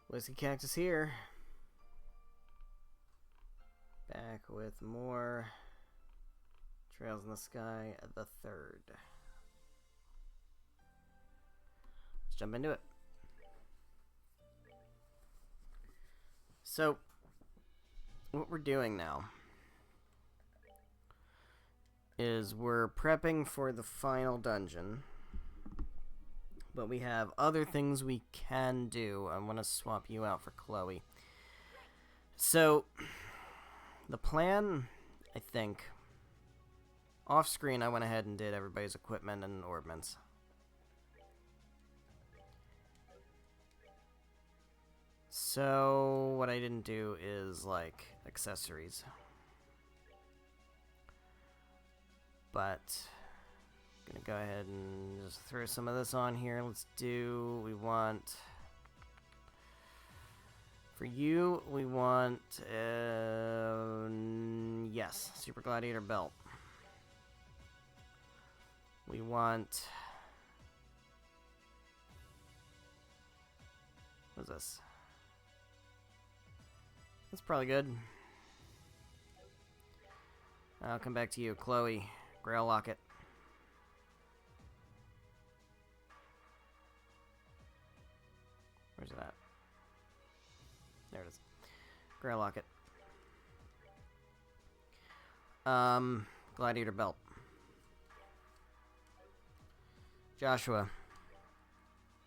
Whiskey Cactus here. Back with more Trails in the Sky, the third. Let's jump into it. So, what we're doing now is we're prepping for the final dungeon. But we have other things we can do. I want to swap you out for Chloe. So, the plan, I think, off screen I went ahead and did everybody's equipment and orbments. So, what I didn't do is, like, accessories. But gonna go ahead and just throw some of this on here. We want, for you, we want, yes, Super Gladiator belt. We want, what's this? That's probably good. I'll come back to you, Chloe. Grail Locket. Where's that? There it is. Grail Locket. Gladiator belt. Joshua.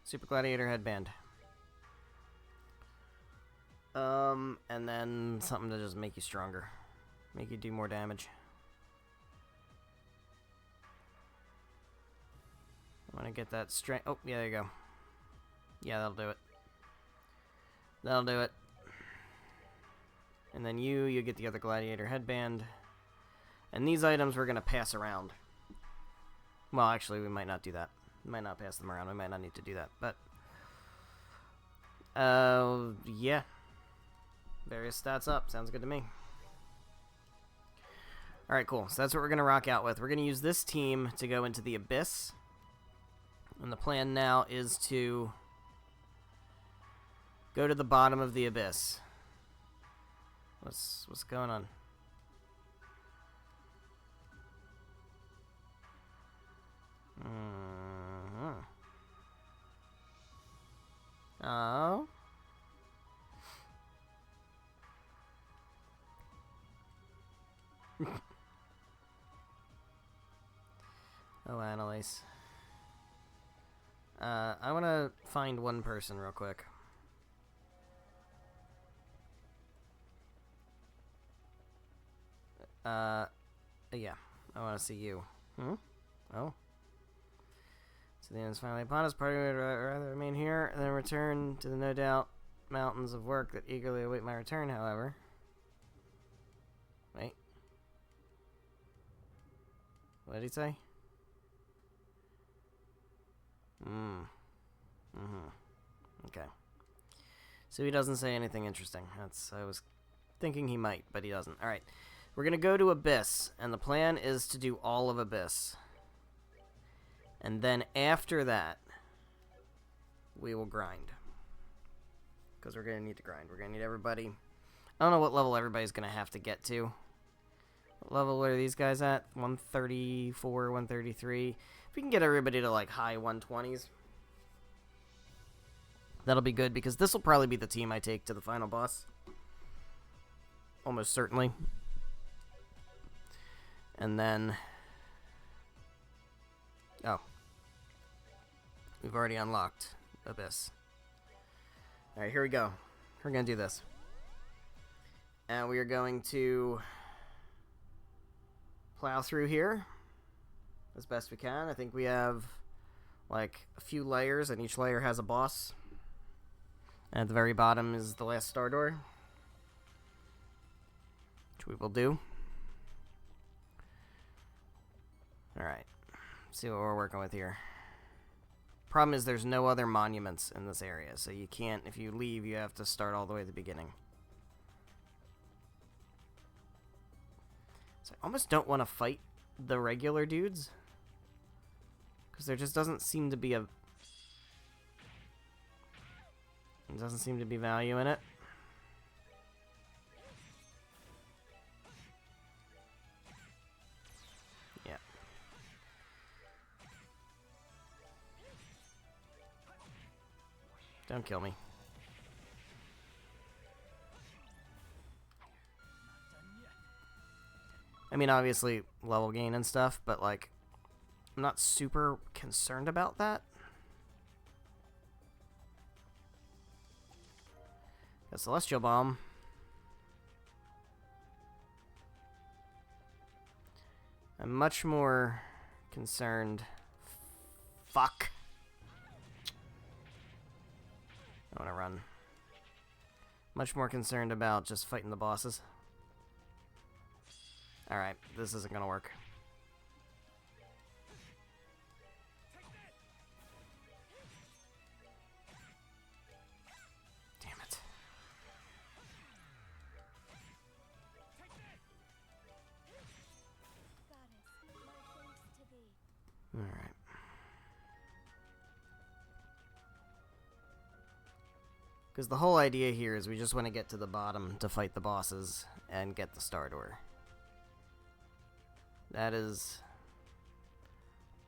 Super Gladiator headband. And then something to just make you stronger. Make you do more damage. I want to get that strength. Oh, yeah, there you go. Yeah, that'll do it. That'll do it. And then you get the other Gladiator headband. And these items we're going to pass around. Well, actually, we might not do that. We might not pass them around. We might not need to do that. But, yeah. Various stats up. Sounds good to me. Alright, cool. So that's what we're going to rock out with. We're going to use this team to go into the Abyss. And the plan now is to go to the bottom of the Abyss. What's going on? Oh. Oh, Annalise. I want to find one person real quick. Yeah. I want to see you. Hmm? Oh. So the end is finally upon us. Party would rather remain here and then return to the no doubt mountains of work that eagerly await my return, however. Wait. What did he say? Okay. So he doesn't say anything interesting. I was thinking he might, but he doesn't. Alright. We're going to go to Abyss, and the plan is to do all of Abyss. And then after that, we will grind. Because we're going to need to grind. We're going to need everybody. I don't know what level everybody's going to have to get to. What level are these guys at? 134, 133. If we can get everybody to like high 120s, that'll be good, because this will probably be the team I take to the final boss. Almost certainly. And then, oh, we've already unlocked Abyss. Alright, here we go. We're going to do this. And we are going to plow through here as best we can. I think we have like a few layers, and each layer has a boss. And at the very bottom is the last star door, which we will do. Alright, see what we're working with here. Problem is there's no other monuments in this area, so you can't, if you leave, you have to start all the way at the beginning. So I almost don't want to fight the regular dudes, because there just doesn't seem to be a There doesn't seem to be value in it. Yeah. Don't kill me. I mean, obviously, level gain and stuff, but, like, I'm not super concerned about that. A Celestial Bomb. I'm much more concerned... Fuck. I want to run. Much more concerned about just fighting the bosses. Alright, this isn't gonna work. Damn it. Alright. Because the whole idea here is we just want to get to the bottom to fight the bosses and get the Star Door. That is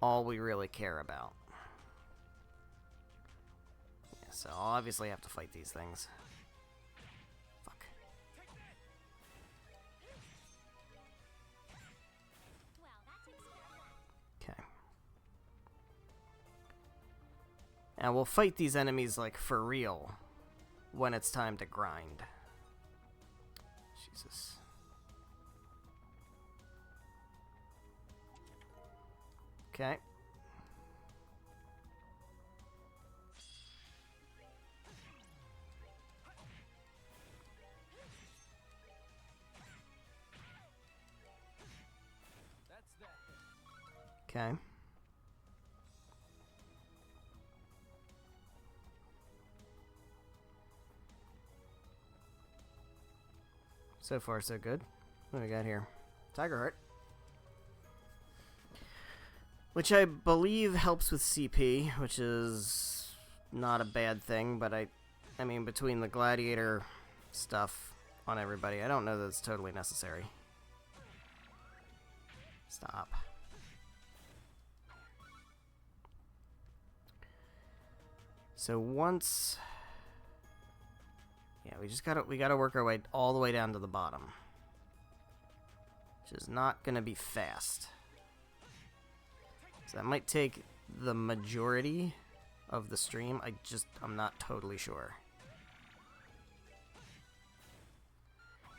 all we really care about. Yeah, so I'll obviously have to fight these things. Fuck. Okay. And we'll fight these enemies, like, for real when it's time to grind. Jesus. Okay. Okay. So far, so good. What do we got here? Tiger Heart. Which I believe helps with CP, which is not a bad thing, but I mean, between the gladiator stuff on everybody, I don't know that it's totally necessary. Stop. So once... Yeah, we gotta work our way all the way down to the bottom. Which is not gonna be fast. So that might take the majority of the stream. I'm not totally sure.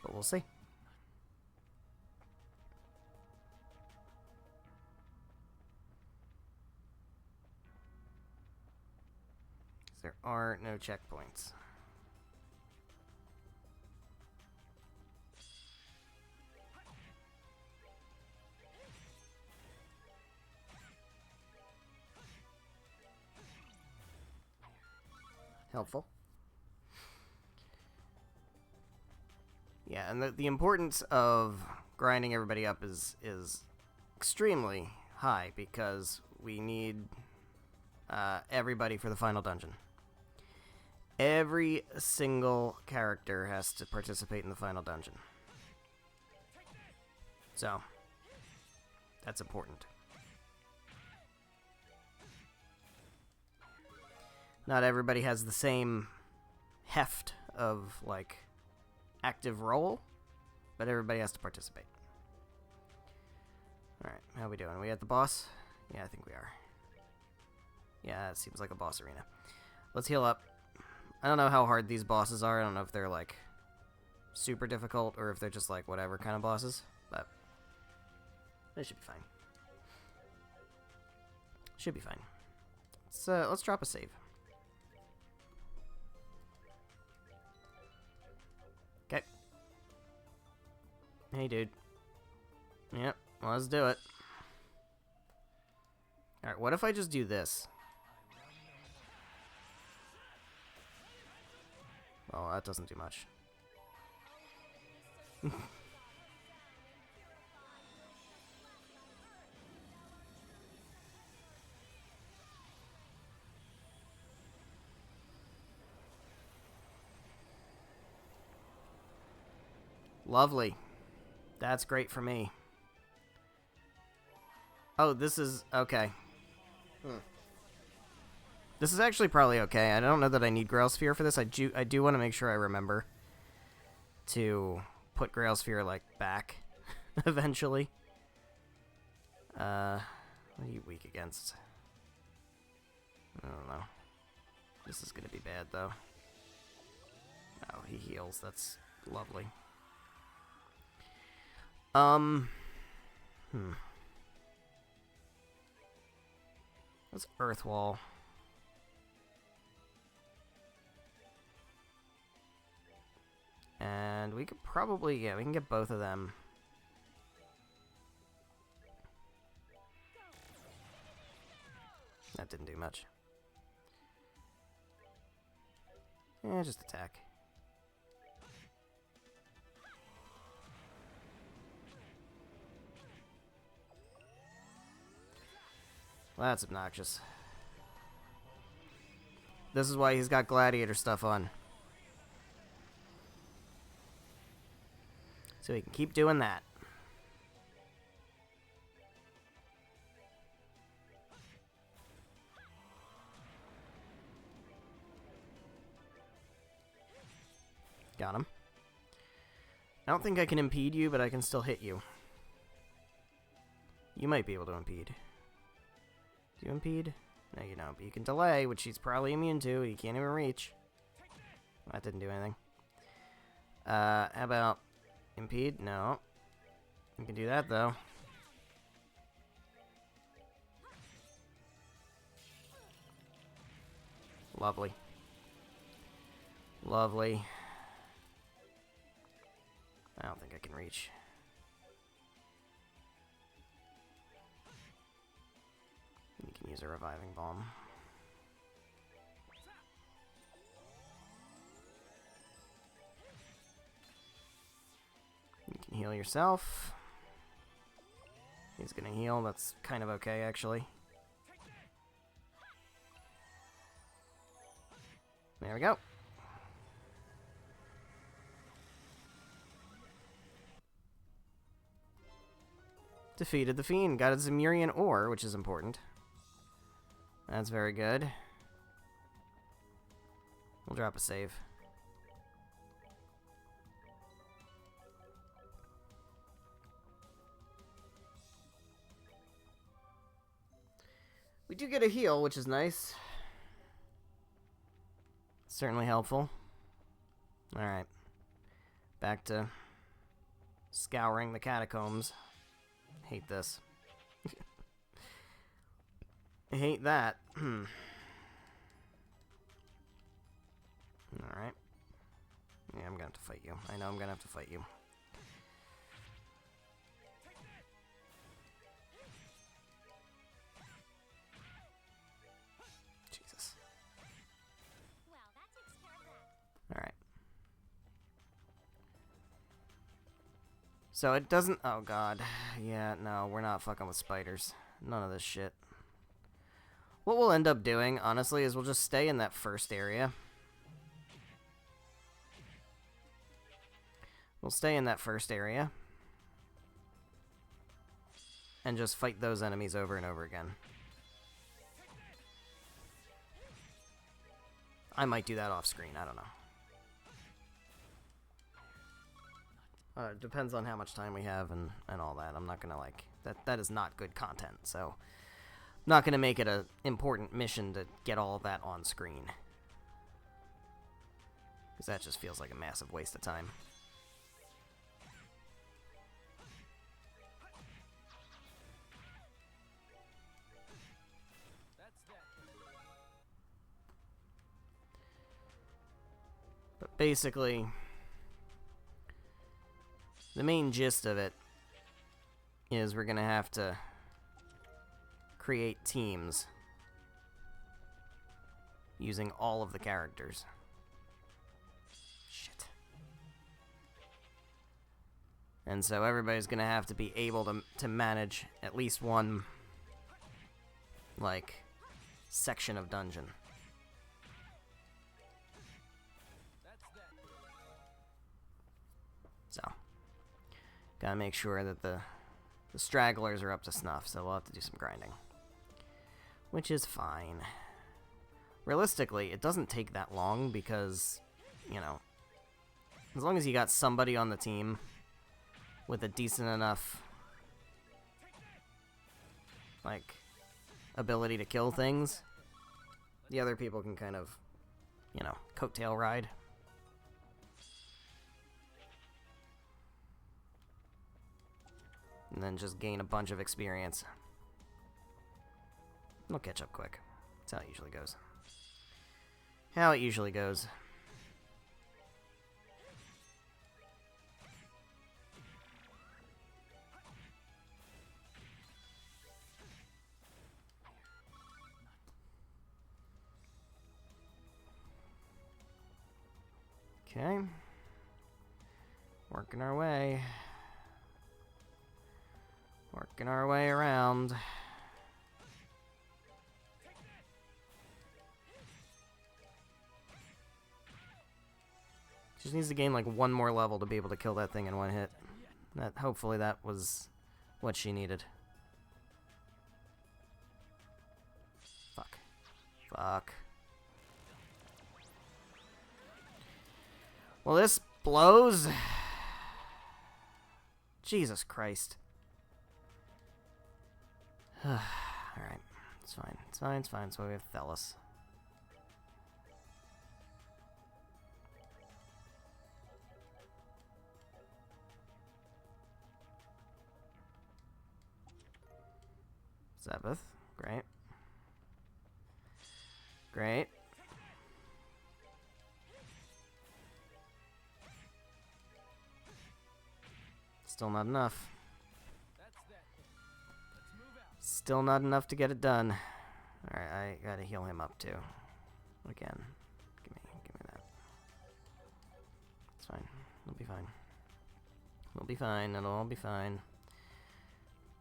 But we'll see. There are no checkpoints. Helpful. Yeah, and the importance of grinding everybody up is extremely high because we need everybody for the final dungeon. Every single character has to participate in the final dungeon. So, that's important. Not everybody has the same heft of, like, active role, but everybody has to participate. Alright, how we doing? Are we at the boss? Yeah, I think we are. Yeah, it seems like a boss arena. Let's heal up. I don't know how hard these bosses are. I don't know if they're, like, super difficult or if they're just, like, whatever kind of bosses, but they should be fine. Should be fine. So, let's drop a save. Okay. Hey, dude. Yep, let's do it. Alright, what if I just do this? Oh, that doesn't do much. Lovely. That's great for me. Oh, this is... okay. This is actually probably okay. I don't know that I need Grail Sphere for this. I do want to make sure I remember to put Grail Sphere, like, back eventually. What are you weak against? I don't know. This is gonna be bad, though. Oh, he heals. That's lovely. Let's Earth Wall. And we could probably, yeah, we can get both of them. That didn't do much. Yeah, just attack. Well, that's obnoxious. This is why he's got gladiator stuff on. So he can keep doing that. Got him. I don't think I can impede you, but I can still hit you. You might be able to impede. Do you impede? No, you don't. But you can delay, which he's probably immune to. He can't even reach. That didn't do anything. How about impede? No. You can do that, though. Lovely. Lovely. I don't think I can reach. You can use a reviving bomb. You can heal yourself. He's gonna heal. That's kind of okay, actually. There we go. Defeated the Fiend. Got a Zemurian ore, which is important. That's very good. We'll drop a save. We do get a heal, which is nice. Certainly helpful. Alright. Back to scouring the catacombs. Hate this. I hate that. Alright. Yeah, I'm gonna have to fight you. I know I'm gonna have to fight you. Jesus. Alright. So it doesn't... oh god. Yeah, no, we're not fucking with spiders. None of this shit. What we'll end up doing, honestly, is we'll just stay in that first area. We'll stay in that first area. And just fight those enemies over and over again. I might do that off screen, I don't know. It depends on how much time we have and all that. I'm not gonna, like... That is not good content, so... I'm not gonna make it an important mission to get all of that on screen. Because that just feels like a massive waste of time. But basically... the main gist of it is we're gonna have to create teams using all of the characters. Shit. And so everybody's gonna have to be able to manage at least one, like, section of dungeon. So, Gotta make sure that the stragglers are up to snuff, so we'll have to do some grinding. Which is fine. Realistically, it doesn't take that long because, you know, as long as you got somebody on the team with a decent enough, like, ability to kill things, the other people can kind of, you know, coattail ride. And then just gain a bunch of experience. They'll catch up quick. That's how it usually goes. How it usually goes. Okay. Working our way. Working our way around. Just needs to gain like one more level to be able to kill that thing in one hit. Hopefully that was what she needed. Fuck. Fuck. Well, this blows. Jesus Christ. Alright. It's fine. It's fine, it's fine. So we have Thelos. Zebeth. Great. Great. Still not enough. Still not enough to get it done. Alright, I gotta heal him up too. Again. Give me that. It's fine. It'll be fine. We'll be fine. It'll all be fine.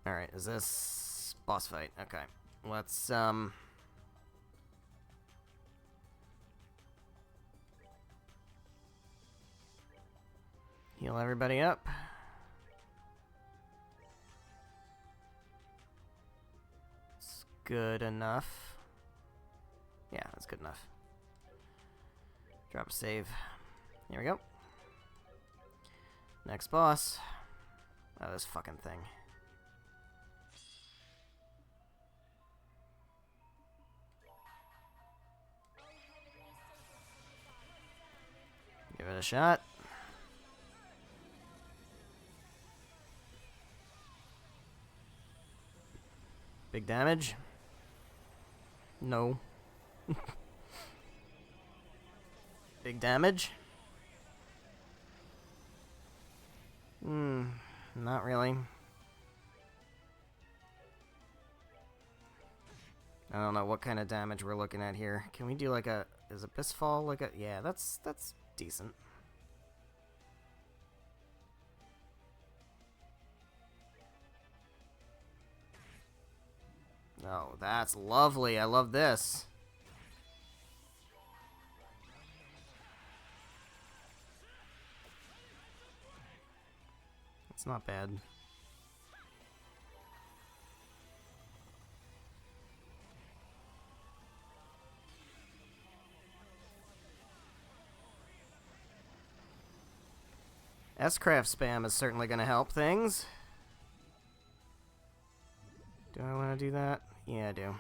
Alright, is this boss fight? Okay. Let's, heal everybody up. It's good enough. Yeah, that's good enough. Drop a save. Here we go. Next boss. Oh, this fucking thing. Give it a shot. Big damage? No. Big damage? Not really. I don't know what kind of damage we're looking at here. Can we do like a... Is Abyss Fall like a... Yeah, that's decent. Oh, that's lovely. I love this. It's not bad. S-Craft spam is certainly going to help things. Do I want to do that? Yeah, I do.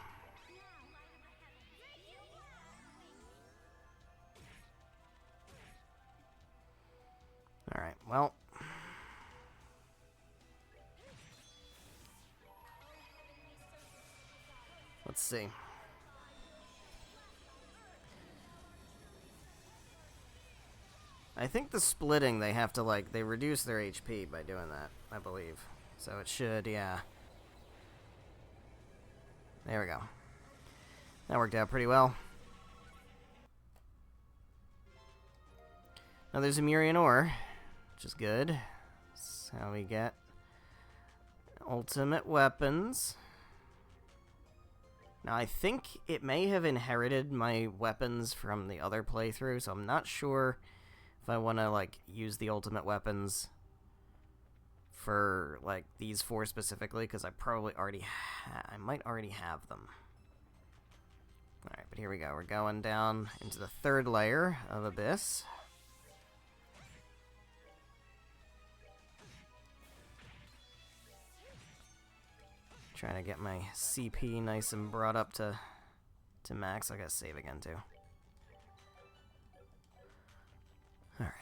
Alright, well. Let's see. I think the splitting, they have to, like, they reduce their HP by doing that, I believe. So it should, yeah. There we go. That worked out pretty well. Now there's a Murian ore, which is good. That's how we get ultimate weapons. Now I think it may have inherited my weapons from the other playthrough, so I'm not sure if I want to, like, use the ultimate weapons for like these 4 specifically, because I probably already I might already have them. Alright, but here we go. We're going down into the 3rd layer of Abyss. Trying to get my CP nice and brought up to max. I gotta save again too. Alright.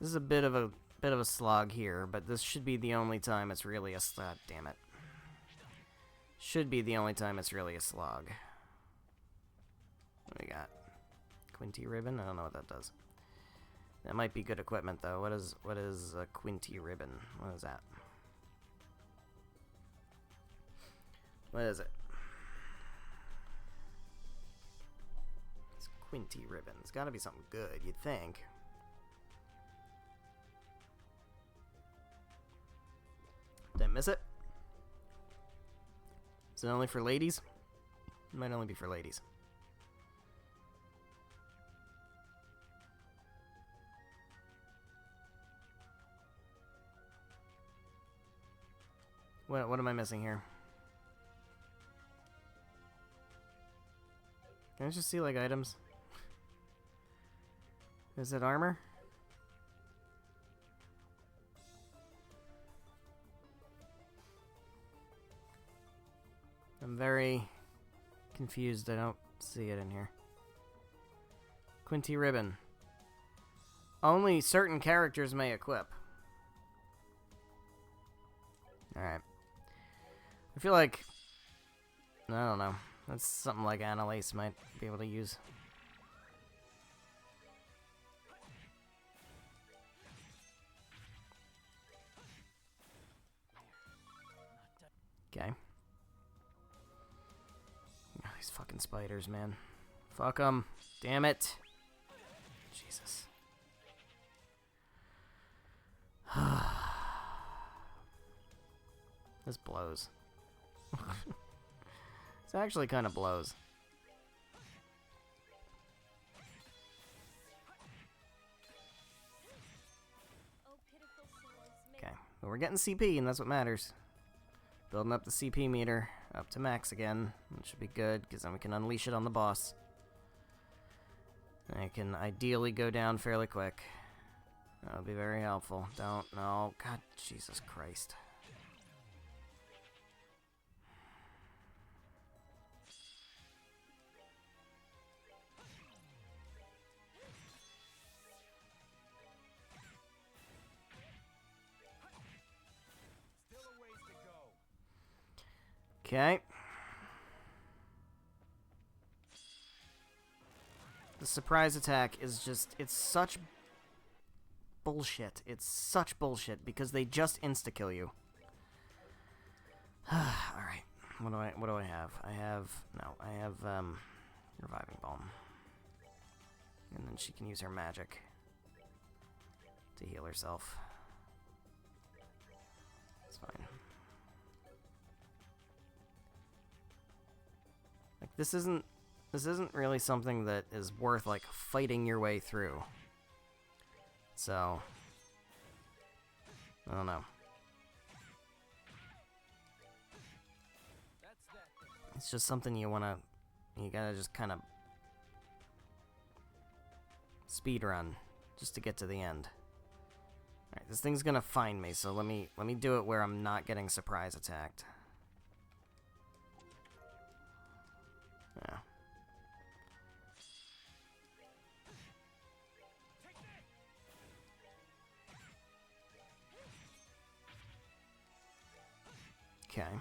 This is a bit of a slog here, but this should be the only time it's really a slog. Damn it. Should be the only time it's really a slog. What do we got? Quinty ribbon? I don't know what that does. That might be good equipment though. What is a Quinty ribbon? What is that? What is it? It's Quinty ribbon. It's gotta be something good, you'd think. Did I miss it? Is it only for ladies? It might only be for ladies. What am I missing here? Can I just see, like, items? Is it armor? I'm very confused. I don't see it in here. Quinty ribbon. Only certain characters may equip. Alright. I feel like... I don't know. That's something like Annalise might be able to use. Okay. Oh, these fucking spiders, man. Fuck them. Damn it. Jesus. This blows. This actually kind of blows. Okay, well, we're getting CP, and that's what matters. Building up the CP meter up to max again. It should be good, because then we can unleash it on the boss. And it can ideally go down fairly quick. That would be very helpful. Don't, no, God, Jesus Christ. Okay. The surprise attack is just, it's such bullshit. It's such bullshit because they just insta-kill you. Alright. What do I have? I have Reviving Balm. And then she can use her magic to heal herself. It's fine. Like, this isn't really something that is worth, like, fighting your way through. So, I don't know. It's just something you gotta just kind of speed run just to get to the end. Alright, this thing's gonna find me, so let me do it where I'm not getting surprise attacked. Yeah. Okay.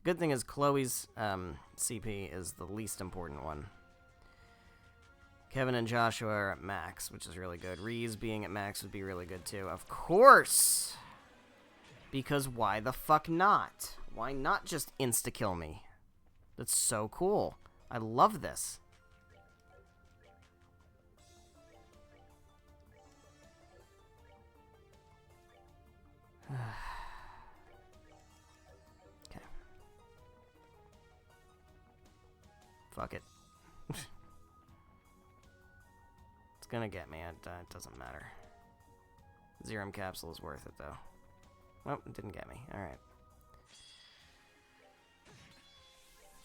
Good thing is Chloe's CP is the least important one. Kevin and Joshua are at max, which is really good. Reese being at max would be really good too. Of course! Because why the fuck not? Why not just insta-kill me? That's so cool. I love this. Okay. Fuck it. It's gonna get me. It doesn't matter. Zerum capsule is worth it, though. Well, it didn't get me. Alright.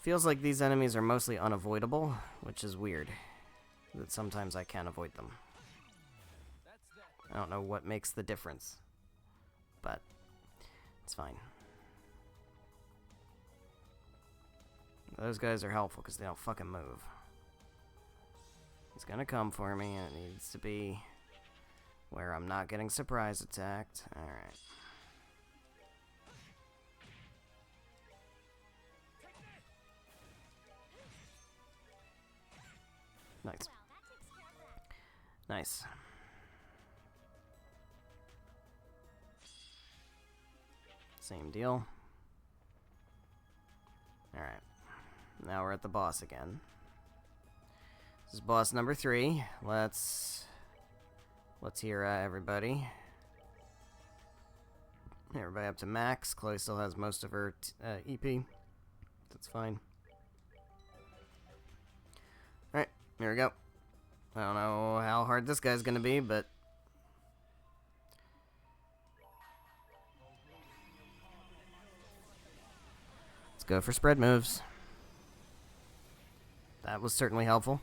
Feels like these enemies are mostly unavoidable, which is weird. That sometimes I can't avoid them. I don't know what makes the difference, but it's fine. Those guys are helpful because they don't fucking move. He's gonna come for me, and it needs to be where I'm not getting surprise attacked. Alright. Nice. Nice. Same deal. Alright. Now we're at the boss again. This is boss number 3. Let's hear everybody. Everybody up to max. Chloe still has most of her EP. That's fine. Alright, here we go. I don't know how hard this guy's gonna be, but let's go for spread moves. That was certainly helpful.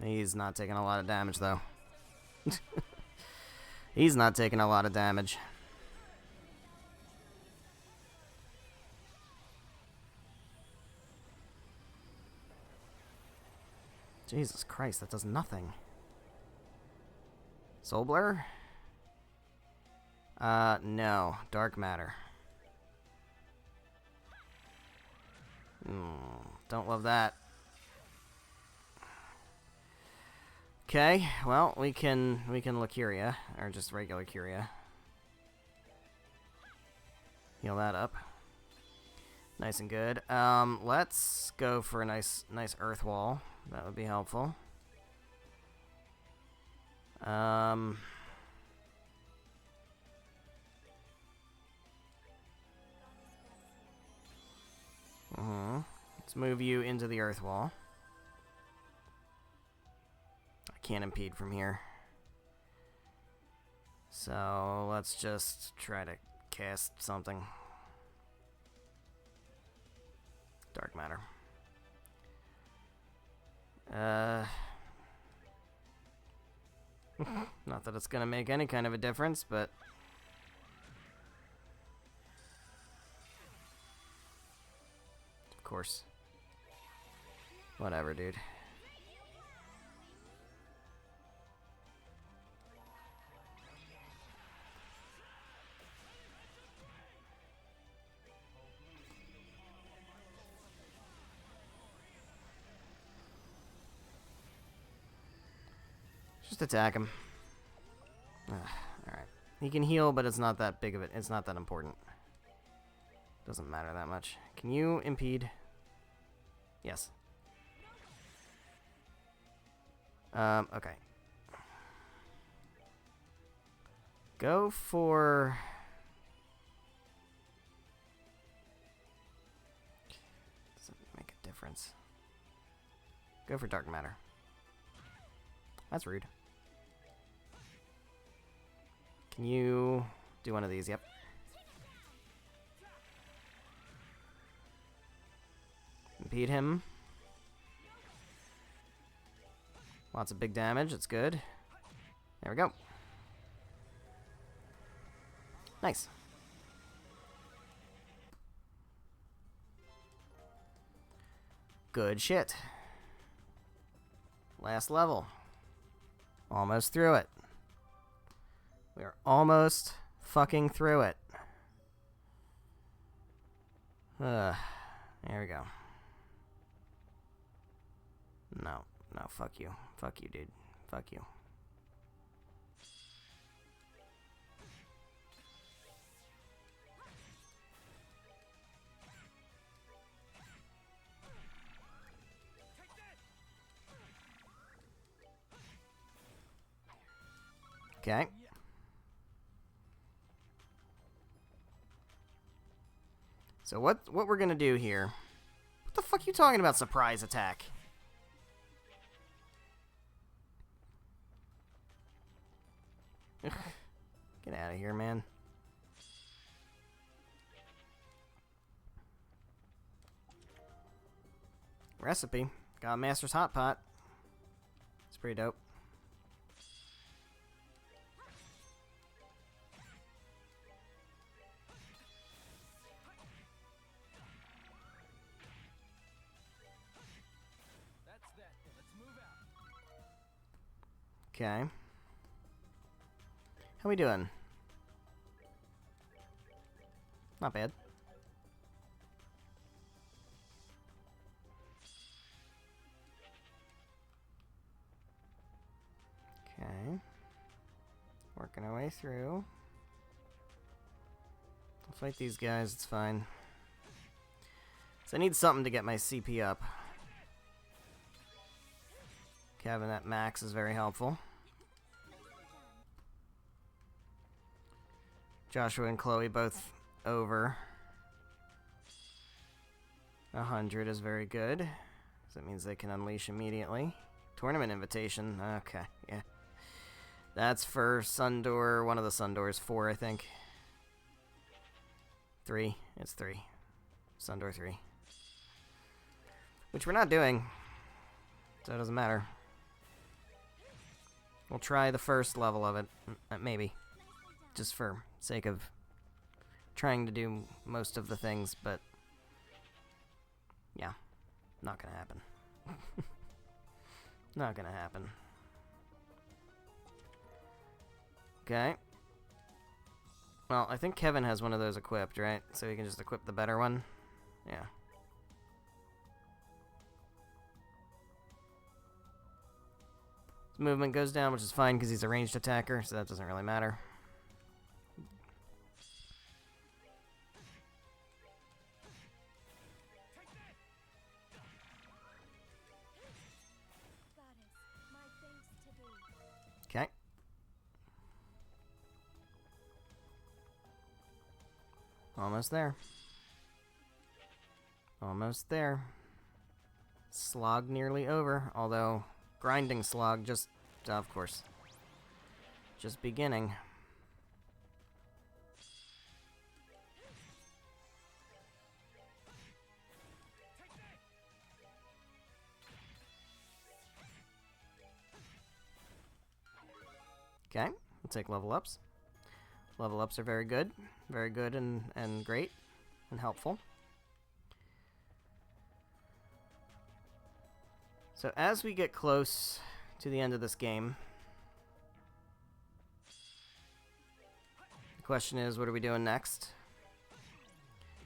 He's not taking a lot of damage, though. He's not taking a lot of damage. Jesus Christ, that does nothing. Soul Blur? No. Dark Matter. Don't love that. Okay, well, we can Lucuria, or just regular Curia. Heal that up. Nice and good. Let's go for a nice Earth Wall. That would be helpful. Let's move you into the Earth Wall. I can't impede from here. So let's just try to cast something. Dark Matter. Not that it's gonna make any kind of a difference, but of course. Whatever, dude. Just attack him. Alright. He can heal, but it's not that big of it. It's not that important. Doesn't matter that much. Can you impede? Yes. Okay. Go for... Doesn't make a difference. Go for Dark Matter. That's rude. Can you do one of these? Yep. Impede him. Lots of big damage. It's good. There we go. Nice. Good shit. Last level. Almost through it. We are almost fucking through it. There we go. No, fuck you. Fuck you, dude. Fuck you. Okay. So what we're gonna do here? What the fuck are you talking about? Surprise attack? Ugh. Get out of here, man. Recipe. Got a Master's Hot Pot. It's pretty dope. Okay. How we doing? Not bad. Okay. Working our way through. I'll fight these guys, it's fine. So I need something to get my CP up. Having that max is very helpful. Joshua and Chloe both over 100 is very good. So that means they can unleash immediately. Tournament invitation. Okay, yeah. That's for Sundor. One of the Sundors. 4, I think. 3. It's 3. Sundor 3. Which we're not doing. So it doesn't matter. We'll try the first level of it. Maybe. Just for sake of trying to do most of the things, but yeah, not gonna happen. Not gonna happen. Okay. Well, I think Kevin has one of those equipped, right? So he can just equip the better one. Yeah. His movement goes down, which is fine because he's a ranged attacker, so that doesn't really matter. Okay. Almost there. Almost there. Slog nearly over, although grinding slog just, of course, just beginning. Okay, we'll take level ups. Level ups are very good and great and helpful. So as we get close to the end of this game, the question is, what are we doing next?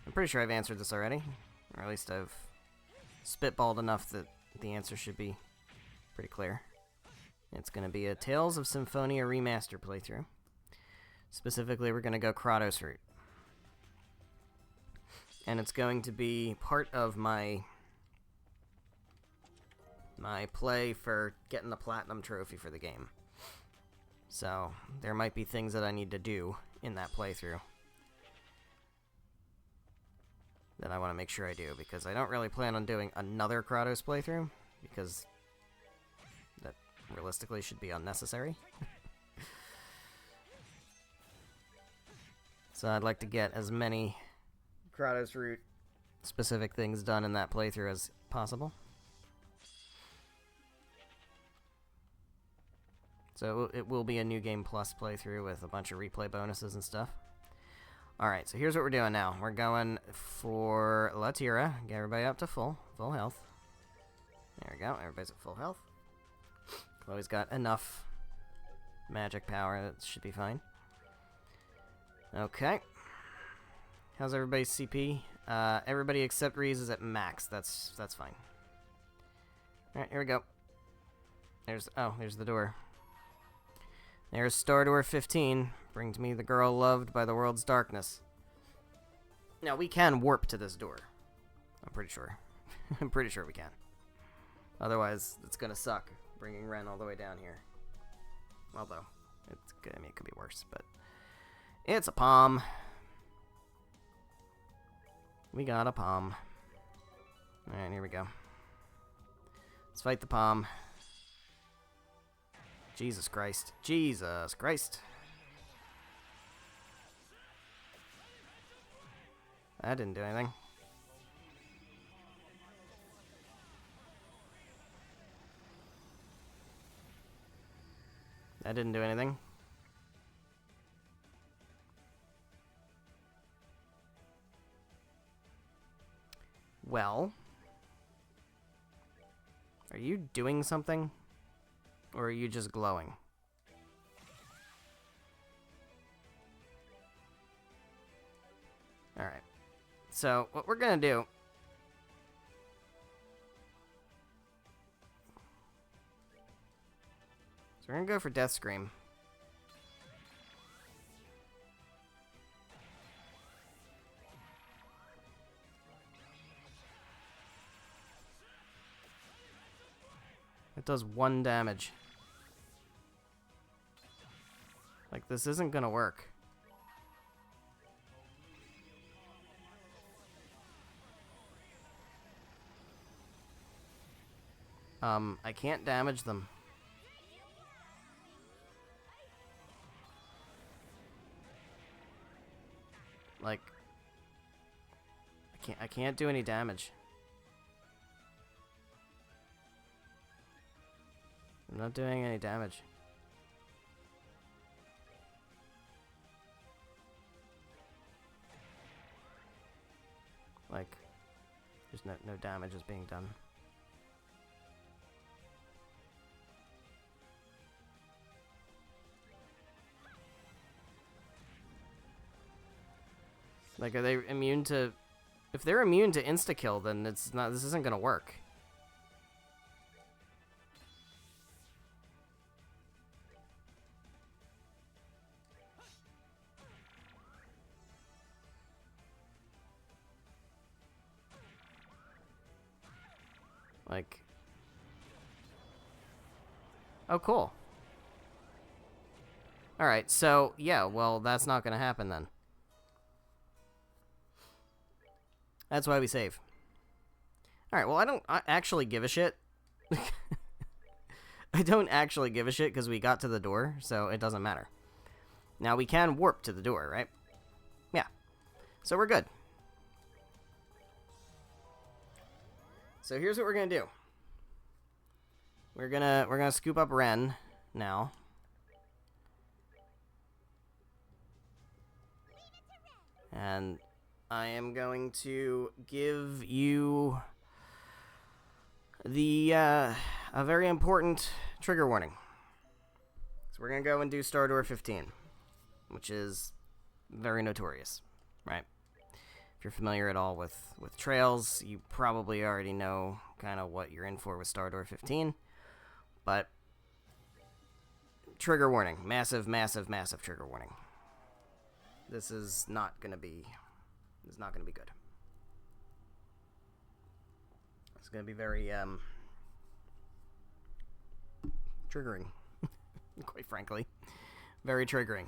I'm pretty sure I've answered this already, or at least I've spitballed enough that the answer should be pretty clear. It's going to be a Tales of Symphonia Remaster playthrough. Specifically, we're going to go Kratos route. And it's going to be part of my play for getting the Platinum Trophy for the game. So, there might be things that I need to do in that playthrough that I want to make sure I do, because I don't really plan on doing another Kratos playthrough, because that realistically should be unnecessary. So I'd like to get as many Kratos route specific things done in that playthrough as possible. So it will be a New Game Plus playthrough with a bunch of replay bonuses and stuff. Alright, so here's what we're doing now. We're going for Latira. Get everybody up to full health. There we go, everybody's at full health. Chloe's got enough magic power, that should be fine. Okay. How's everybody's CP? Everybody except Reese is at max. That's fine. Alright, here we go. There's the door. There's Star Door 15. Brings me the girl loved by the world's darkness. Now, we can warp to this door. I'm pretty sure. I'm pretty sure we can. Otherwise, it's gonna suck, bringing Ren all the way down here. Although, it's good. I mean, it could be worse, but it's a palm. We got a palm. Alright, here we go. Let's fight the palm. Jesus Christ. Jesus Christ. That didn't do anything. That didn't do anything. Well, are you doing something? Or are you just glowing? Alright. So, what we're gonna do... So we're gonna go for Death Scream. It does 1 damage. Like, this isn't gonna work. I can't damage them. Like, I can't do any damage. I'm not doing any damage. Like, there's no damage is being done. Like, are they immune to... If they're immune to insta-kill, then it's not... This isn't gonna work. Like... Oh, cool. Alright, so, yeah, well, that's not gonna happen then. That's why we save. Alright, well, I don't actually give a shit. I don't actually give a shit because we got to the door, so it doesn't matter. Now, we can warp to the door, right? Yeah. So we're good. So here's what we're gonna do. We're gonna scoop up Ren now. And I am going to give you the a very important trigger warning. So we're gonna go and do Star Door 15, which is very notorious, right? If you're familiar at all with Trails, you probably already know kind of what you're in for with Star Door 15. But trigger warning, massive, massive, massive trigger warning. This is not gonna be. It's not gonna be good. It's gonna be very triggering, quite frankly, very triggering.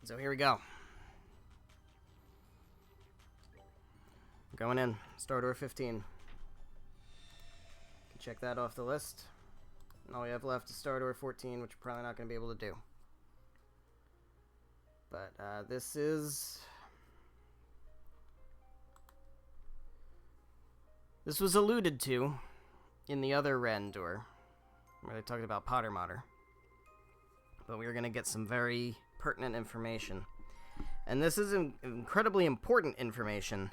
So here we go. Going in, Star Door 15. Can check that off the list. And all we have left is Star Door 14, which we're probably not going to be able to do. But this was alluded to in the other Ren door, where they talked about Potter Modder. But we are going to get some very pertinent information. And this is incredibly important information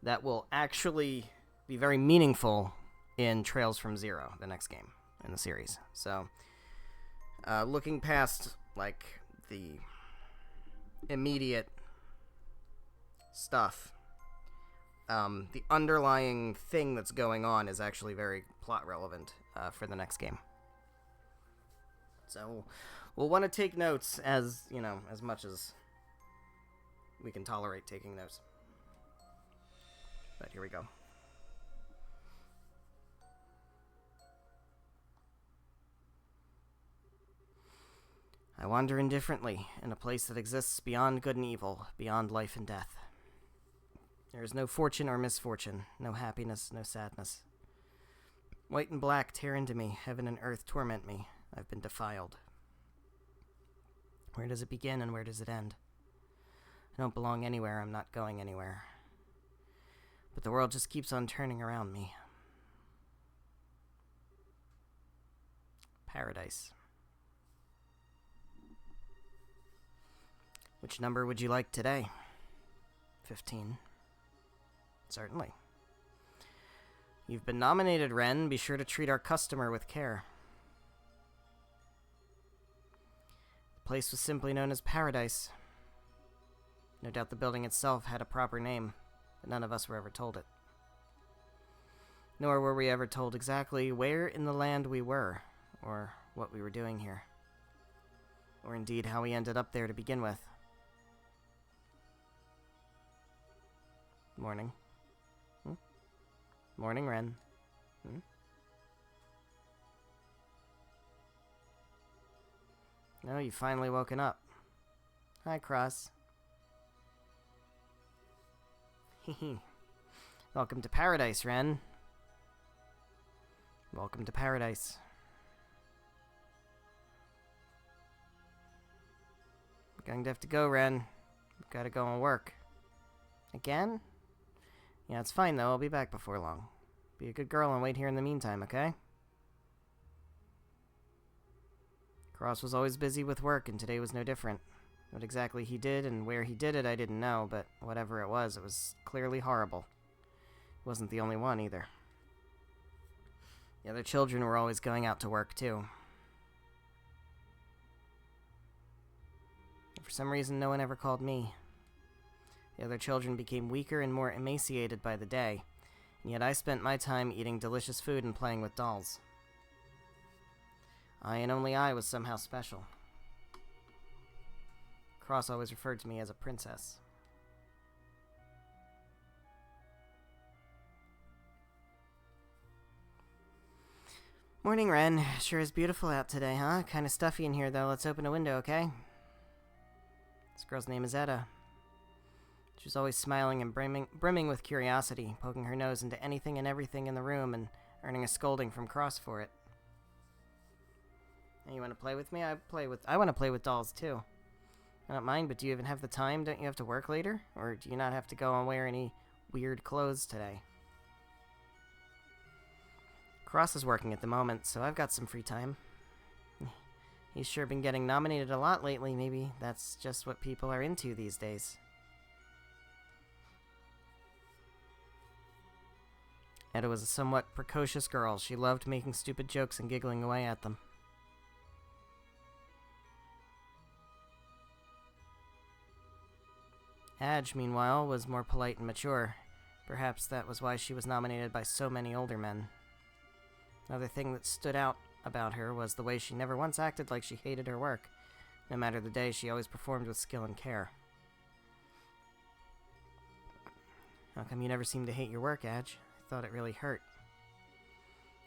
that will actually be very meaningful in Trails from Zero, the next game in the series. So, looking past, like, the immediate stuff, the underlying thing that's going on is actually very plot relevant for the next game. So, we'll want to take notes as, you know, as much as we can tolerate taking notes. But here we go. I wander indifferently in a place that exists beyond good and evil, beyond life and death. There is no fortune or misfortune, no happiness, no sadness. White and black tear into me, heaven and earth torment me. I've been defiled. Where does it begin and where does it end? I don't belong anywhere, I'm not going anywhere. But the world just keeps on turning around me. Paradise. Which number would you like today? 15. Certainly. You've been nominated, Ren. Be sure to treat our customer with care. The place was simply known as Paradise. No doubt the building itself had a proper name, but none of us were ever told it. Nor were we ever told exactly where in the land we were, or what we were doing here, or indeed how we ended up there to begin with. Morning. Morning, Ren. No, you've finally woken up. Hi, Cross. Hehe. Welcome to Paradise, Ren. Welcome to Paradise. We're going to have to go, Ren. We've got to go and work. Again? Yeah, it's fine, though. I'll be back before long. Be a good girl and wait here in the meantime, okay? Cross was always busy with work, and today was no different. What exactly he did and where he did it, I didn't know, but whatever it was clearly horrible. He wasn't the only one, either. The other children were always going out to work, too. For some reason, no one ever called me. The other children became weaker and more emaciated by the day, and yet I spent my time eating delicious food and playing with dolls. I and only I was somehow special. Cross always referred to me as a princess. Morning, Ren. Sure is beautiful out today, huh? Kinda stuffy in here, though. Let's open a window, okay? This girl's name is Etta. She was always smiling and brimming with curiosity, poking her nose into anything and everything in the room and earning a scolding from Cross for it. Hey, you want to play with me? I want to play with dolls, too. I don't mind, but do you even have the time? Don't you have to work later? Or do you not have to go and wear any weird clothes today? Cross is working at the moment, so I've got some free time. He's sure been getting nominated a lot lately. Maybe that's just what people are into these days. Etta was a somewhat precocious girl. She loved making stupid jokes and giggling away at them. Adge, meanwhile, was more polite and mature. Perhaps that was why she was nominated by so many older men. Another thing that stood out about her was the way she never once acted like she hated her work. No matter the day, she always performed with skill and care. How come you never seem to hate your work, Adge? I thought it really hurt.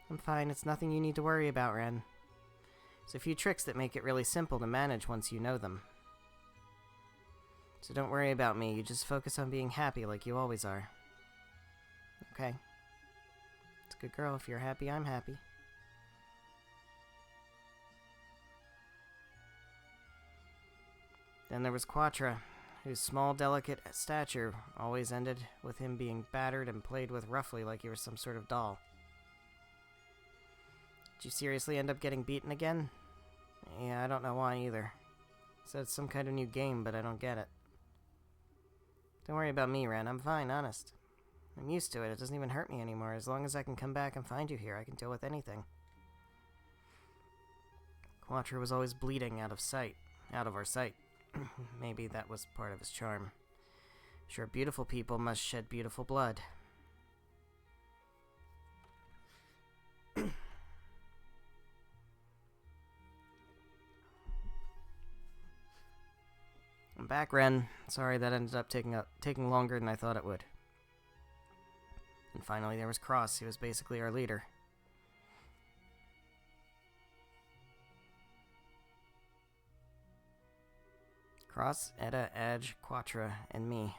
I'm fine, it's nothing you need to worry about, Ren. There's a few tricks that make it really simple to manage once you know them. So don't worry about me, you just focus on being happy like you always are. Okay. It's a good girl, if you're happy, I'm happy. Then there was Quattro, whose small, delicate stature always ended with him being battered and played with roughly like he was some sort of doll. Did you seriously end up getting beaten again? Yeah, I don't know why either. Said it's some kind of new game, but I don't get it. Don't worry about me, Ren. I'm fine, honest. I'm used to it. It doesn't even hurt me anymore. As long as I can come back and find you here, I can deal with anything. Quattro was always bleeding out of our sight. Maybe that was part of his charm. Sure, beautiful people must shed beautiful blood. I'm back, Ren. Sorry that ended up taking longer than I thought it would. And finally there was Cross. He was basically our leader. Cross, Etta, Adge, Quattro, and me.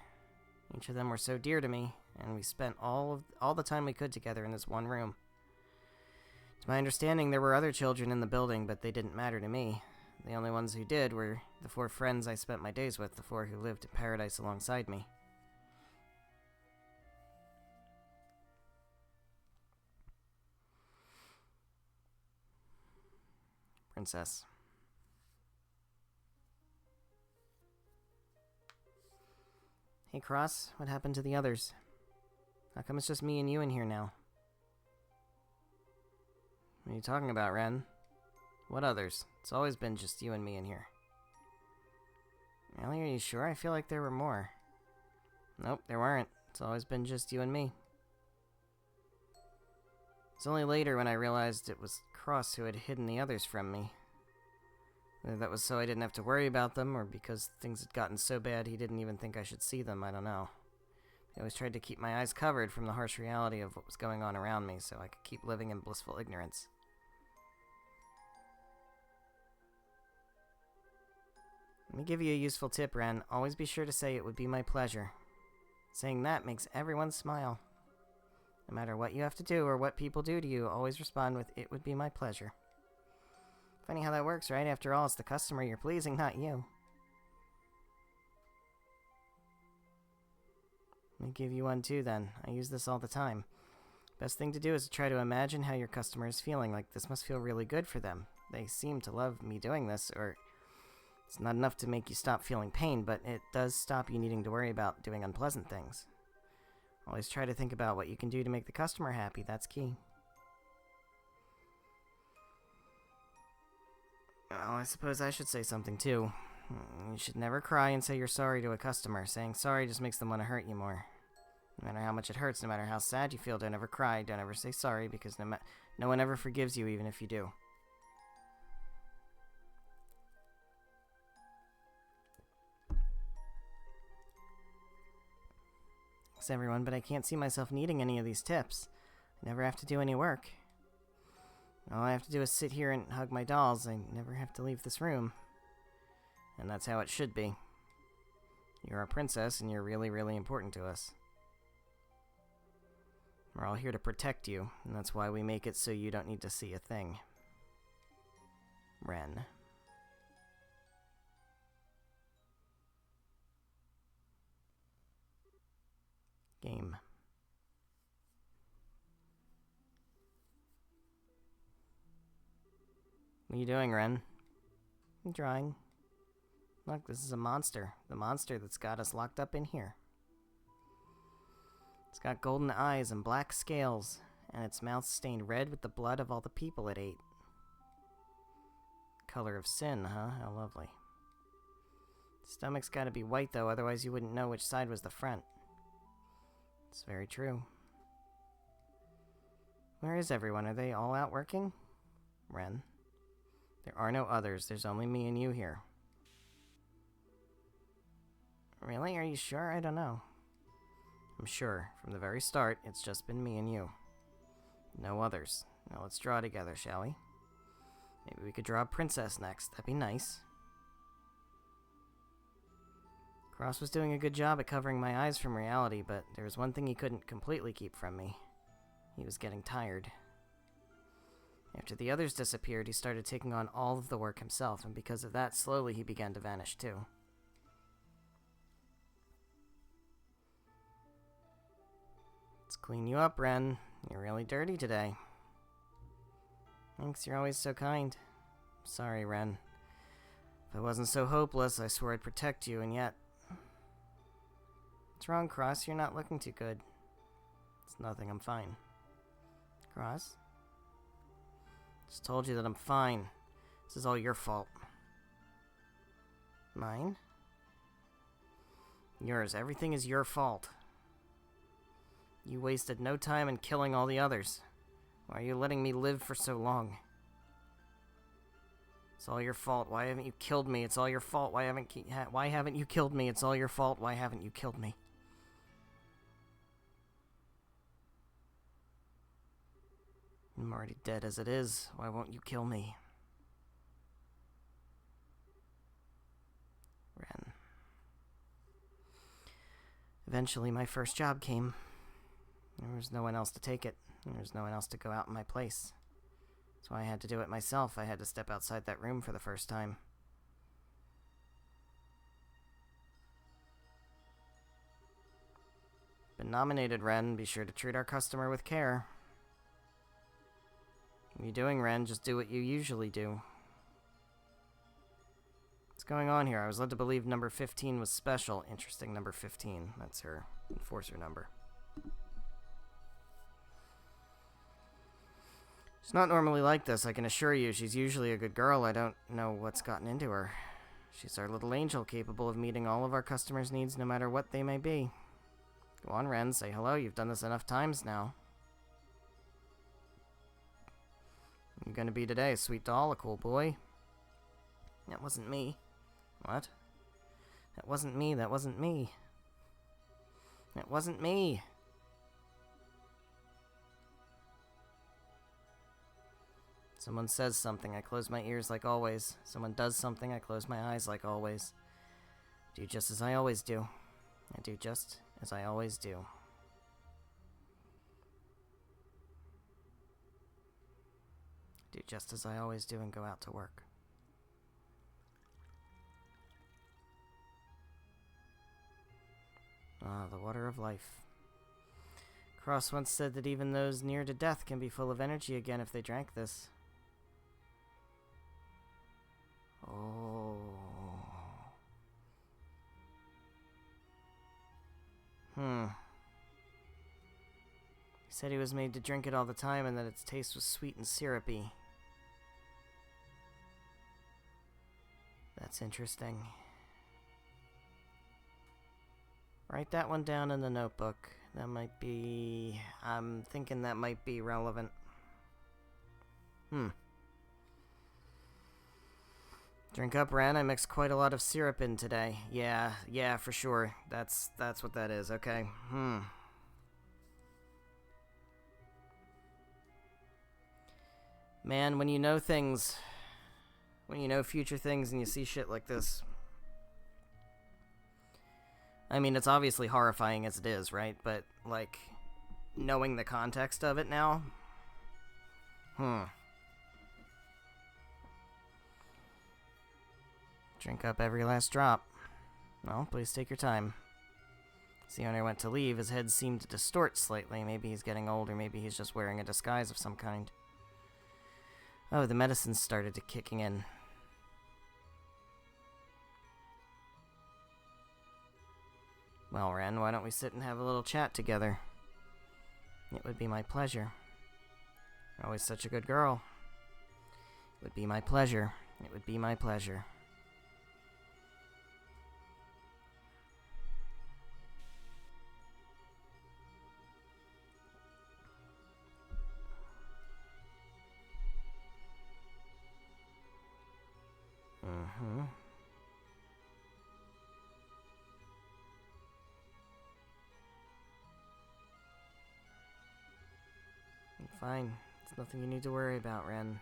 Each of them were so dear to me, and we spent all the time we could together in this one room. To my understanding, there were other children in the building, but they didn't matter to me. The only ones who did were the 4 friends I spent my days with, the 4 who lived in paradise alongside me. Princess. Hey, Cross, what happened to the others? How come it's just me and you in here now? What are you talking about, Ren? What others? It's always been just you and me in here. Really, are you sure? I feel like there were more. Nope, there weren't. It's always been just you and me. It's only later when I realized it was Cross who had hidden the others from me. Whether that was so I didn't have to worry about them, or because things had gotten so bad he didn't even think I should see them, I don't know. I always tried to keep my eyes covered from the harsh reality of what was going on around me so I could keep living in blissful ignorance. Let me give you a useful tip, Ren. Always be sure to say it would be my pleasure. Saying that makes everyone smile. No matter what you have to do or what people do to you, always respond with, it would be my pleasure. Funny how that works, right? After all, it's the customer you're pleasing, not you. Let me give you one too, then. I use this all the time. Best thing to do is to try to imagine how your customer is feeling. Like, this must feel really good for them. They seem to love me doing this, or... It's not enough to make you stop feeling pain, but it does stop you needing to worry about doing unpleasant things. Always try to think about what you can do to make the customer happy. That's key. Well, I suppose I should say something too. You should never cry and say you're sorry to a customer. Saying sorry just makes them want to hurt you more. No matter how much it hurts, no matter how sad you feel, don't ever cry, don't ever say sorry, because no one ever forgives you, even if you do. Thanks, everyone, but I can't see myself needing any of these tips. I never have to do any work. All I have to do is sit here and hug my dolls. I never have to leave this room. And that's how it should be. You're our princess, and you're really, really important to us. We're all here to protect you, and that's why we make it so you don't need to see a thing. Ren. Game. What are you doing, Ren? I'm drawing. Look, this is a monster. The monster that's got us locked up in here. It's got golden eyes and black scales, and its mouth stained red with the blood of all the people it ate. Color of sin, huh? How lovely. Stomach's gotta be white, though, otherwise you wouldn't know which side was the front. It's very true. Where is everyone? Are they all out working? Ren. There are no others. There's only me and you here. Really? Are you sure? I don't know. I'm sure. From the very start, it's just been me and you. No others. Now let's draw together, shall we? Maybe we could draw a princess next. That'd be nice. Cross was doing a good job at covering my eyes from reality, but there was one thing he couldn't completely keep from me. He was getting tired. After the others disappeared, he started taking on all of the work himself, and because of that, slowly he began to vanish too. Let's clean you up, Ren. You're really dirty today. Thanks, you're always so kind. Sorry, Ren. If I wasn't so hopeless, I swore I'd protect you, and yet... What's wrong, Cross? You're not looking too good. It's nothing, I'm fine. Cross? Just told you that I'm fine. This is all your fault. Mine? Yours. Everything is your fault. You wasted no time in killing all the others. Why are you letting me live for so long? It's all your fault. Why haven't you killed me? It's all your fault. Why haven't you killed me? It's all your fault. Why haven't you killed me? I'm already dead as it is. Why won't you kill me? Ren. Eventually, my first job came. There was no one else to take it. There was no one else to go out in my place. That's why I had to do it myself. I had to step outside that room for the first time. Been nominated, Ren. Be sure to treat our customer with care. What are you doing, Ren? Just do what you usually do. What's going on here? I was led to believe number 15 was special. Interesting, number 15. That's her enforcer number. She's not normally like this, I can assure you. She's usually a good girl. I don't know what's gotten into her. She's our little angel, capable of meeting all of our customers' needs no matter what they may be. Go on, Ren, say hello. You've done this enough times now. You're gonna be today, sweet doll, a cool boy. That wasn't me. What? That wasn't me, that wasn't me. That wasn't me. Someone says something, I close my ears like always. Someone does something, I close my eyes like always. Do just as I always do. I do just as I always do. Do just as I always do and go out to work. Ah, the water of life. Cross once said that even those near to death can be full of energy again if they drank this. Oh. He said he was made to drink it all the time and that its taste was sweet and syrupy. That's interesting. Write that one down in the notebook. That might be... I'm thinking that might be relevant. Drink up, Ren. I mixed quite a lot of syrup in today. Yeah, for sure. That's what that is, okay. Man, when you know things... When you know future things and you see shit like this... I mean, it's obviously horrifying as it is, right? But, like, knowing the context of it now... Drink up every last drop. Well, please take your time. As the owner went to leave, his head seemed to distort slightly. Maybe he's getting old, or maybe he's just wearing a disguise of some kind. Oh, the medicine started kicking in. Well, Ren, why don't we sit and have a little chat together? It would be my pleasure. You're always such a good girl. It would be my pleasure. It would be my pleasure. Fine. It's nothing you need to worry about, Ren.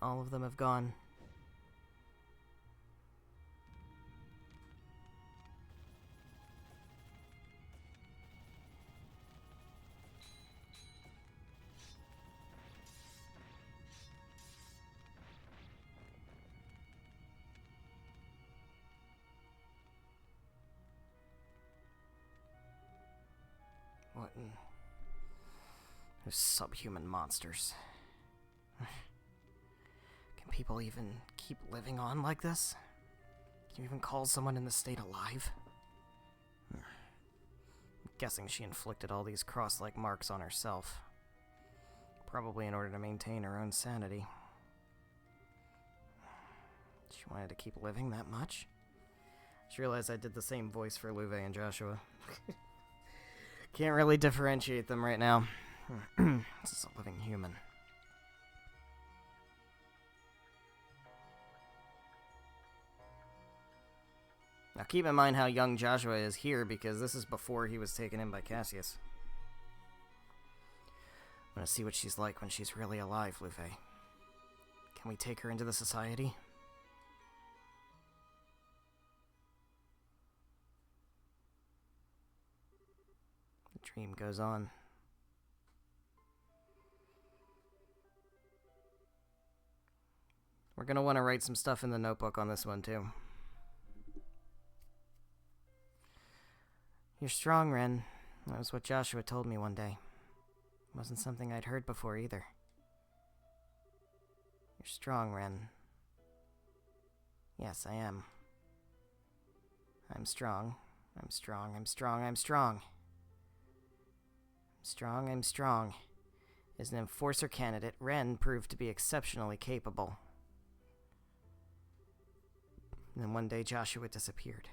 All of them have gone. What in... Those subhuman monsters. Can people even keep living on like this? Can you even call someone in this state alive? I'm guessing she inflicted all these cross-like marks on herself. Probably in order to maintain her own sanity. She wanted to keep living that much? Just realized I did the same voice for Luve and Joshua. Can't really differentiate them right now. This is a living human. Now keep in mind how young Joshua is here, because this is before he was taken in by Cassius. I'm gonna see what she's like when she's really alive, Luve. Can we take her into the society? The dream goes on. We're gonna want to write some stuff in the notebook on this one, too. You're strong, Ren. That was what Joshua told me one day. It wasn't something I'd heard before, either. You're strong, Ren. Yes, I am. I'm strong. I'm strong. I'm strong. I'm strong. I'm strong. I'm strong. As an enforcer candidate, Ren proved to be exceptionally capable. And then one day Joshua disappeared.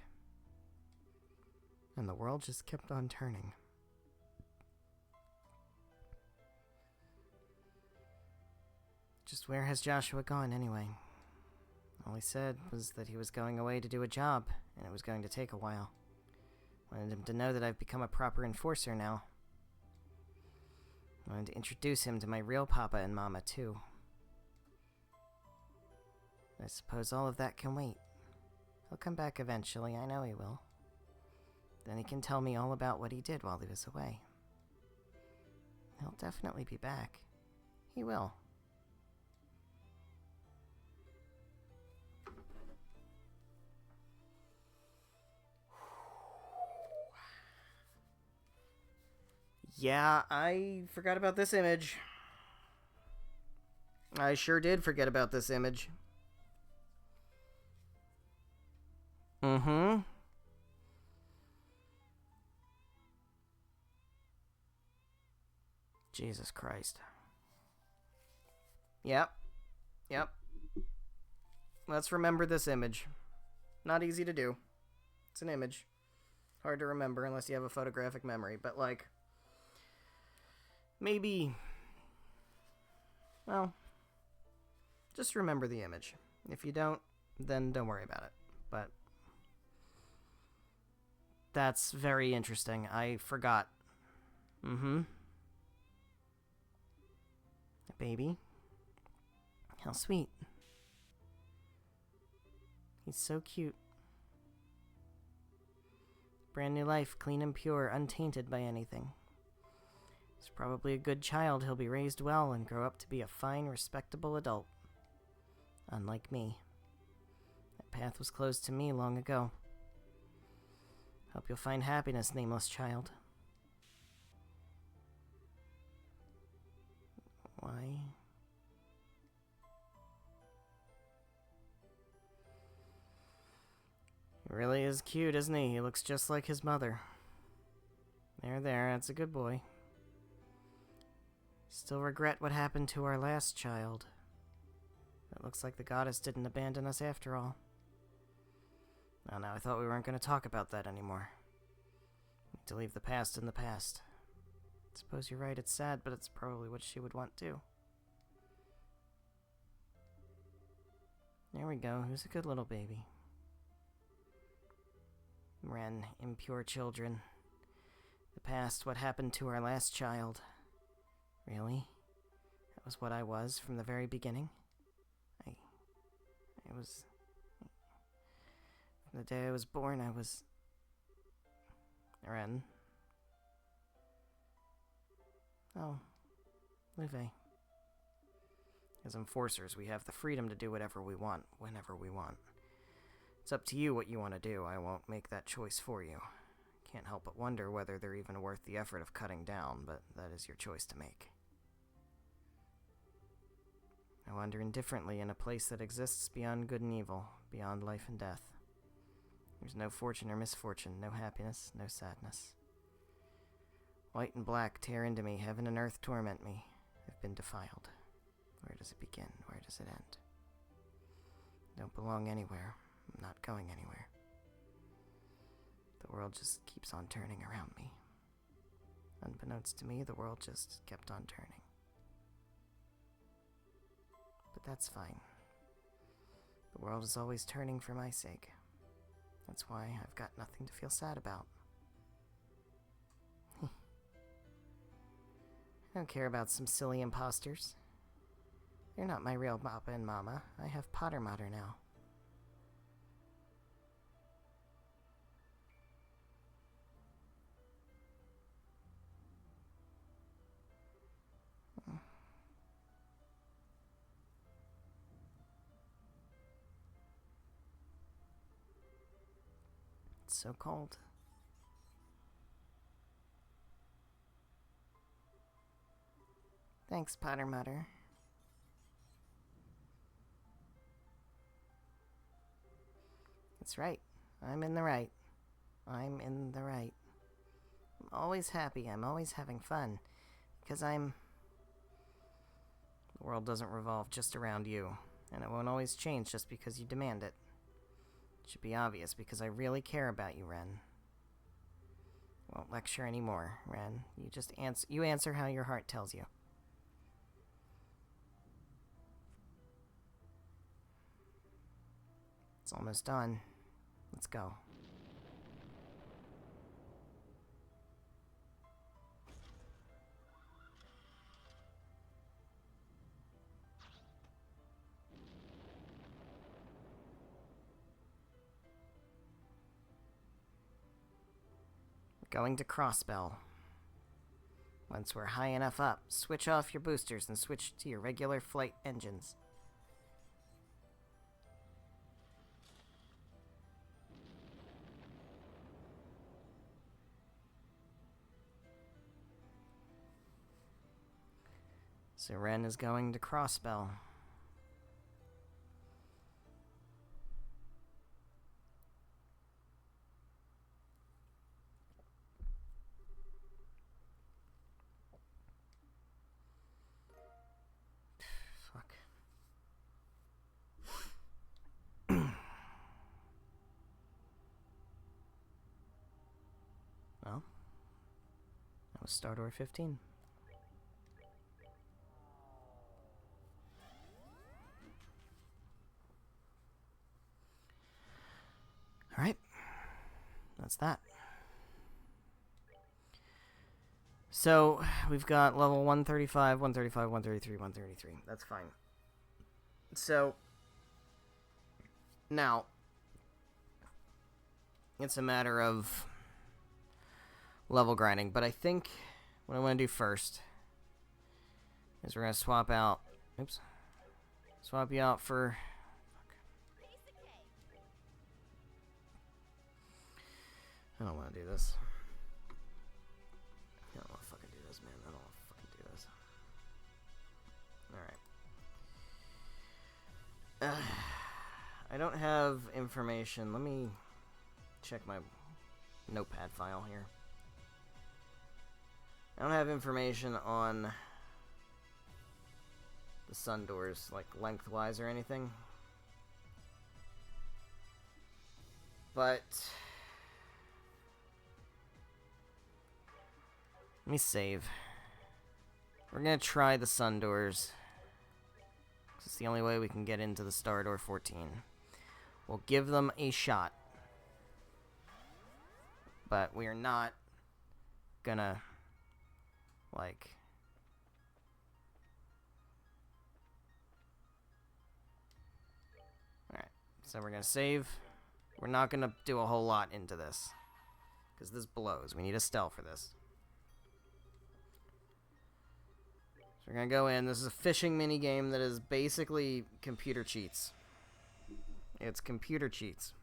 And the world just kept on turning. Just where has Joshua gone, anyway? All he said was that he was going away to do a job, and it was going to take a while. Wanted him to know that I've become a proper enforcer now. Wanted to introduce him to my real papa and mama, too. I suppose all of that can wait. He'll come back eventually, I know he will. Then he can tell me all about what he did while he was away. He'll definitely be back. He will. Yeah, I forgot about this image. I sure did forget about this image. Mm-hmm. Jesus Christ. Yep. Yep. Let's remember this image. Not easy to do. It's an image. Hard to remember unless you have a photographic memory, but like... maybe... well... just remember the image. If you don't, then don't worry about it. But... that's very interesting. I forgot. Mm-hmm. A baby. How sweet. He's so cute. Brand new life, clean and pure, untainted by anything. He's probably a good child. He'll be raised well and grow up to be a fine, respectable adult. Unlike me. That path was closed to me long ago. Hope you'll find happiness, nameless child. Why? He really is cute, isn't he? He looks just like his mother. There, that's a good boy. Still regret what happened to our last child. It looks like the goddess didn't abandon us after all. Oh, no, I thought we weren't going to talk about that anymore. Need to leave the past in the past. Suppose you're right, it's sad, but it's probably what she would want too. There we go, who's a good little baby? Ren, impure children. The past, what happened to our last child. Really? That was what I was from the very beginning? I was... from the day I was born, I was... Ren. Oh. Luve. As enforcers, we have the freedom to do whatever we want, whenever we want. It's up to you what you want to do. I won't make that choice for you. Can't help but wonder whether they're even worth the effort of cutting down, but that is your choice to make. I wander indifferently in a place that exists beyond good and evil, beyond life and death. There's no fortune or misfortune, no happiness, no sadness. White and black tear into me, heaven and earth torment me. I've been defiled. Where does it begin? Where does it end? Don't belong anywhere. I'm not going anywhere. The world just keeps on turning around me. Unbeknownst to me, the world just kept on turning. But that's fine. The world is always turning for my sake. That's why I've got nothing to feel sad about. I don't care about some silly imposters. They're not my real Papa and Mama. I have Potter Mater now. It's so cold. Thanks, Potter Mater. That's right. I'm in the right. I'm in the right. I'm always happy. I'm always having fun. Because The world doesn't revolve just around you. And it won't always change just because you demand it. It should be obvious because I really care about you, Ren. Won't lecture anymore, Ren. You just answer how your heart tells you. It's almost done. Let's go. Going to Crossbell. Once we're high enough up, switch off your boosters and switch to your regular flight engines. So Ren is going to Crossbell. Fuck. Well, that was Star Door 15. Alright. That's that. So, we've got level 135, 135, 133, 133. That's fine. So, now, it's a matter of level grinding, but I think what I want to do first is we're going to swap out... Oops. Swap you out for... I don't want to do this. I don't want to fucking do this, man. I don't want to fucking do this. Alright. I don't have information. Let me check my notepad file here. I don't have information on the sun doors, like lengthwise or anything. But... let me save. We're gonna try the sun doors. It's the only way we can get into the Star Door 14. We'll give them a shot. But we are not gonna, like... Alright, so we're gonna save. We're not gonna do a whole lot into this. Because this blows. We need a stealth for this. We're gonna go in. This is a fishing mini game that is basically computer cheats. It's computer cheats.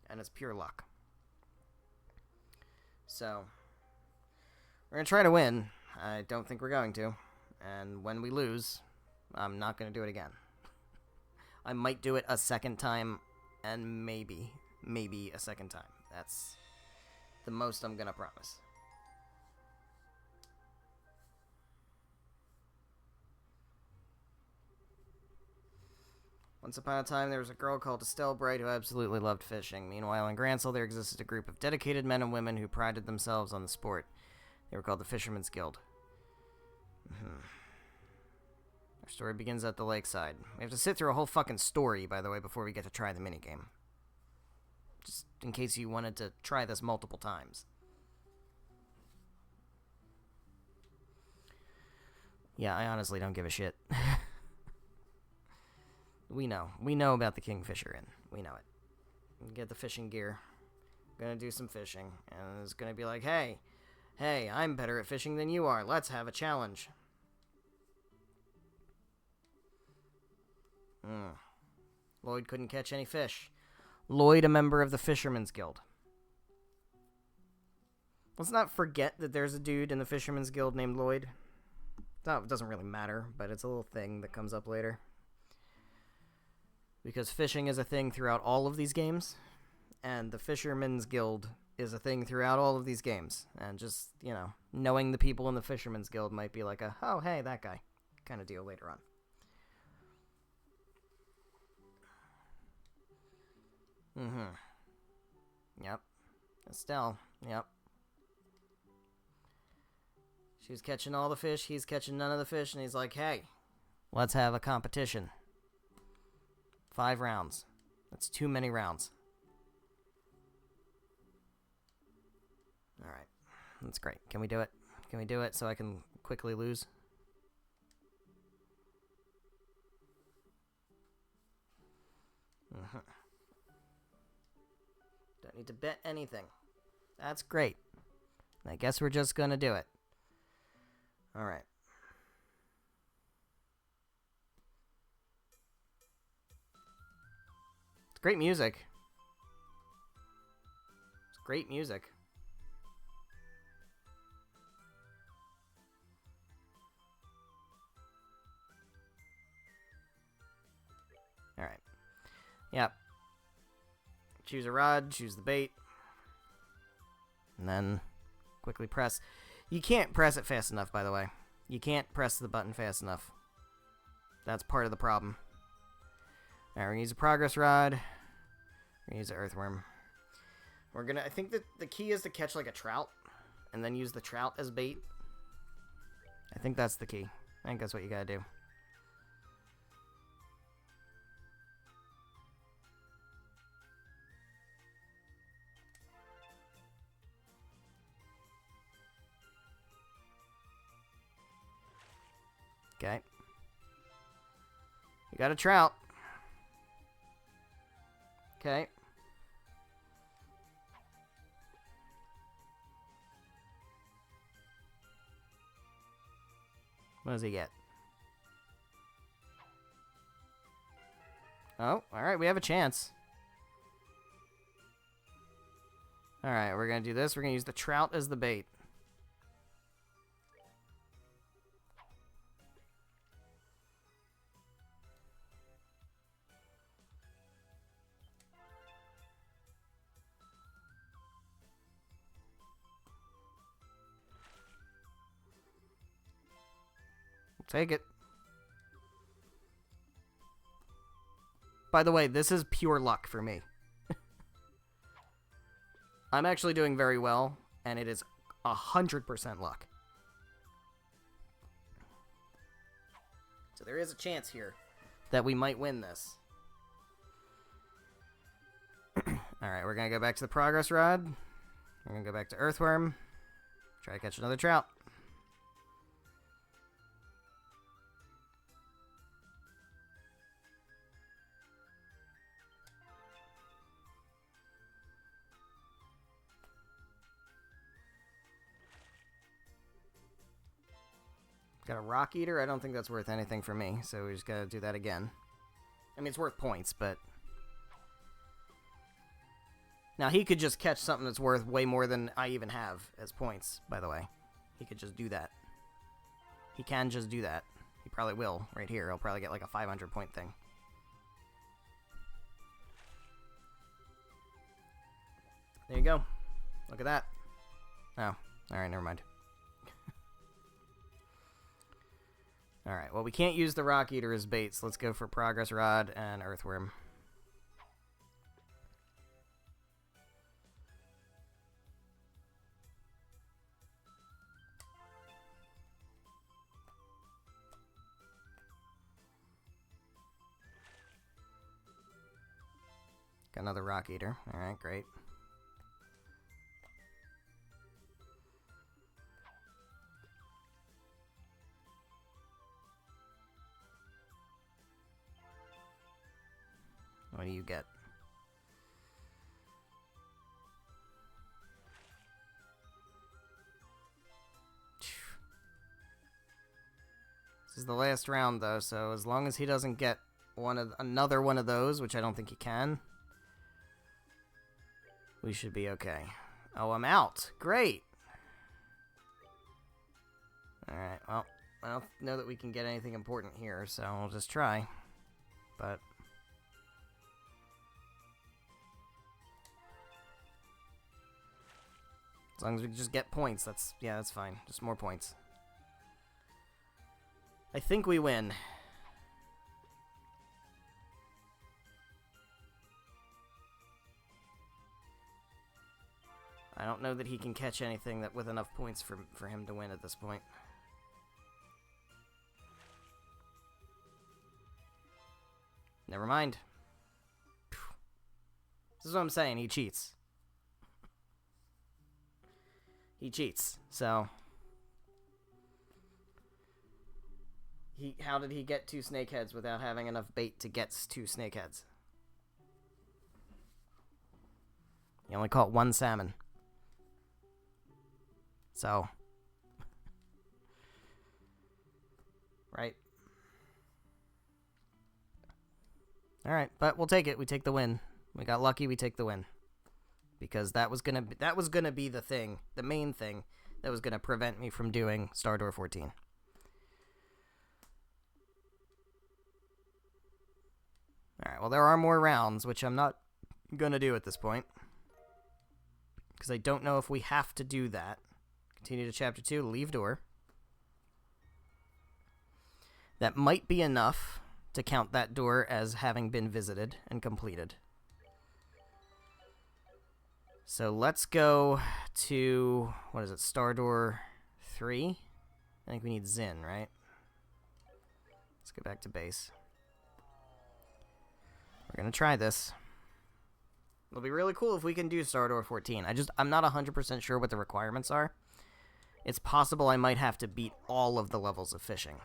And it's pure luck. So, we're gonna try to win. I don't think we're going to. And when we lose, I'm not gonna do it again. I might do it a second time, and maybe a second time. That's the most I'm gonna promise. Once upon a time, there was a girl called Estelle Bright who absolutely loved fishing. Meanwhile, in Gransel, there existed a group of dedicated men and women who prided themselves on the sport. They were called the Fishermen's Guild. Our story begins at the lakeside. We have to sit through a whole fucking story, by the way, before we get to try the minigame. Just in case you wanted to try this multiple times. Yeah, I honestly don't give a shit. We know. We know about the Kingfisher Inn. We know it. Get the fishing gear. Gonna do some fishing. And it's gonna be like, hey, I'm better at fishing than you are. Let's have a challenge. Lloyd couldn't catch any fish. Lloyd, a member of the Fishermen's Guild. Let's not forget that there's a dude in the Fishermen's Guild named Lloyd. It doesn't really matter, but it's a little thing that comes up later. Because fishing is a thing throughout all of these games, and the Fishermen's Guild is a thing throughout all of these games. And just, you know, knowing the people in the Fishermen's Guild might be like a, oh, hey, that guy kind of deal later on. Yep. Estelle. Yep. She was catching all the fish, he's catching none of the fish, and he's like, hey, let's have a competition. 5 rounds. That's too many rounds. Alright. That's great. Can we do it? Can we do it so I can quickly lose? Don't need to bet anything. That's great. I guess we're just gonna do it. Alright. It's great music. It's great music. Alright. Yep. Choose a rod, choose the bait. And then quickly press. You can't press it fast enough, by the way. You can't press the button fast enough. That's part of the problem. Alright, we're gonna use a progress rod. We're gonna use an earthworm. I think that the key is to catch like a trout, and then use the trout as bait. I think that's the key. I think that's what you gotta do. Okay. You got a trout. Okay. What does he get? Oh, alright, we have a chance. Alright, we're gonna do this. We're gonna use the trout as the bait. Take it. By the way, this is pure luck for me. I'm actually doing very well, and it is 100% luck. So there is a chance here that we might win this. Alright, we're going to go back to the progress rod. We're going to go back to earthworm. Try to catch another trout. Got a rock eater. I don't think that's worth anything for me, so we just gotta do that again. I mean, it's worth points, but... Now, he could just catch something that's worth way more than I even have as points, by the way. He could just do that. He can just do that. He probably will, right here. He'll probably get like a 500-point thing. There you go. Look at that. Oh, alright, never mind. Alright, well, we can't use the Rock Eater as bait, so let's go for Progress Rod and Earthworm. Got another Rock Eater. Alright, great. What do you get? This is the last round, though, so as long as he doesn't get another one of those, which I don't think he can, we should be okay. Oh, I'm out. Great. Alright, well, I don't know that we can get anything important here, so we'll just try. But as long as we just get points, that's fine. Just more points. I think we win. I don't know that he can catch anything that with enough points for him to win at this point. Never mind. This is what I'm saying, he cheats. He cheats, so... How did he get 2 snakeheads without having enough bait to get 2 snakeheads? He only caught 1 salmon. So... right. Alright, but we'll take it. We take the win. We got lucky, we take the win. Because that was gonna be the thing, the main thing, that was gonna prevent me from doing Star Door 14. Alright, well there are more rounds, which I'm not gonna do at this point. Because I don't know if we have to do that. Continue to Chapter 2, leave door. That might be enough to count that door as having been visited and completed. So let's go to, what is it, Star Door 3? I think we need Zin, right? Let's go back to base. We're going to try this. It'll be really cool if we can do Star Door 14. I'm not 100% sure what the requirements are. It's possible I might have to beat all of the levels of fishing.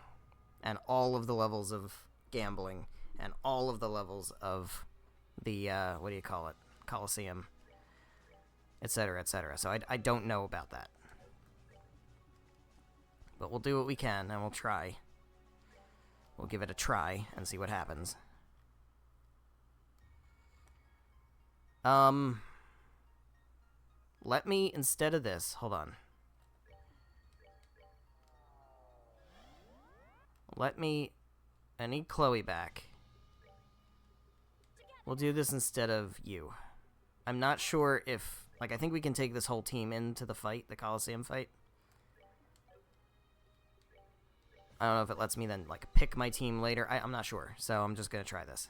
And all of the levels of gambling. And all of the levels of the, what do you call it? Coliseum. Etc., etc. So I don't know about that. But we'll do what we can, and we'll try. We'll give it a try and see what happens. Let me, instead of this, hold on. I need Chloe back. We'll do this instead of you. I'm not sure if, like, I think we can take this whole team into the fight, the Coliseum fight. I don't know if it lets me then, like, pick my team later. I'm not sure, so I'm just gonna try this.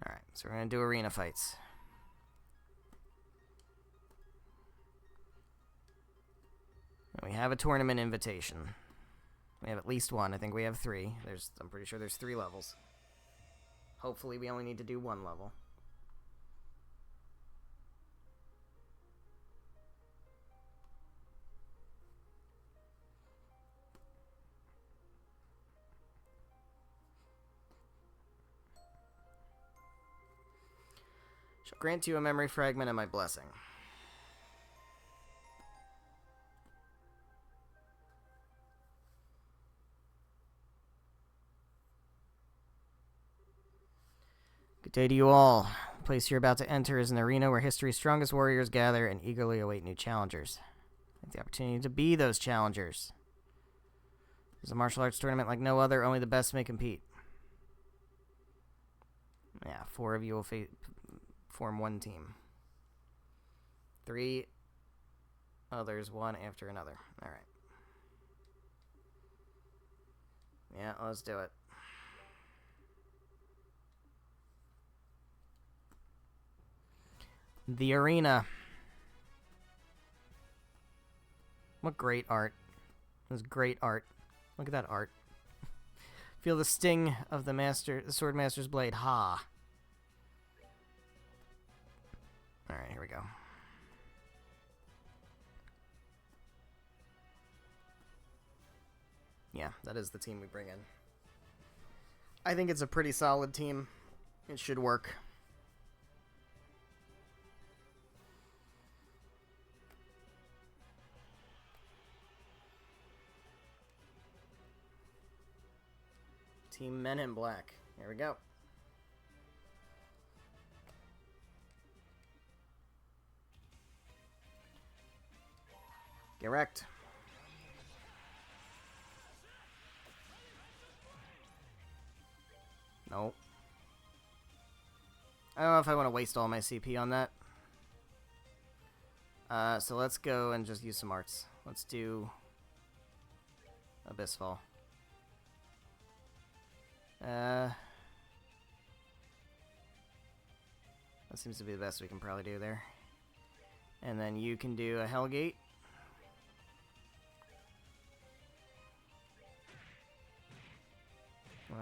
Alright, so we're gonna do arena fights. And we have a tournament invitation. We have at least one. I think we have 3. I'm pretty sure there's 3 levels. Hopefully we only need to do 1 level. Shall grant you a memory fragment and my blessing. Good day to you all. The place you're about to enter is an arena where history's strongest warriors gather and eagerly await new challengers. Take the opportunity to be those challengers. It's a martial arts tournament like no other, only the best may compete. Yeah, 4 of you will form one team. 3 others, one after another. Alright. Yeah, let's do it. The arena. What great art. This is great art. Look at that art. Feel the sting of the sword master's blade. Ha. Alright, here we go. Yeah, that is the team we bring in. I think it's a pretty solid team. It should work. Team Men in Black. Here we go. Get wrecked. Nope. I don't know if I want to waste all my CP on that. So let's go and just use some arts. Let's do Abyss Fall. That seems to be the best we can probably do there. And then you can do a Hellgate.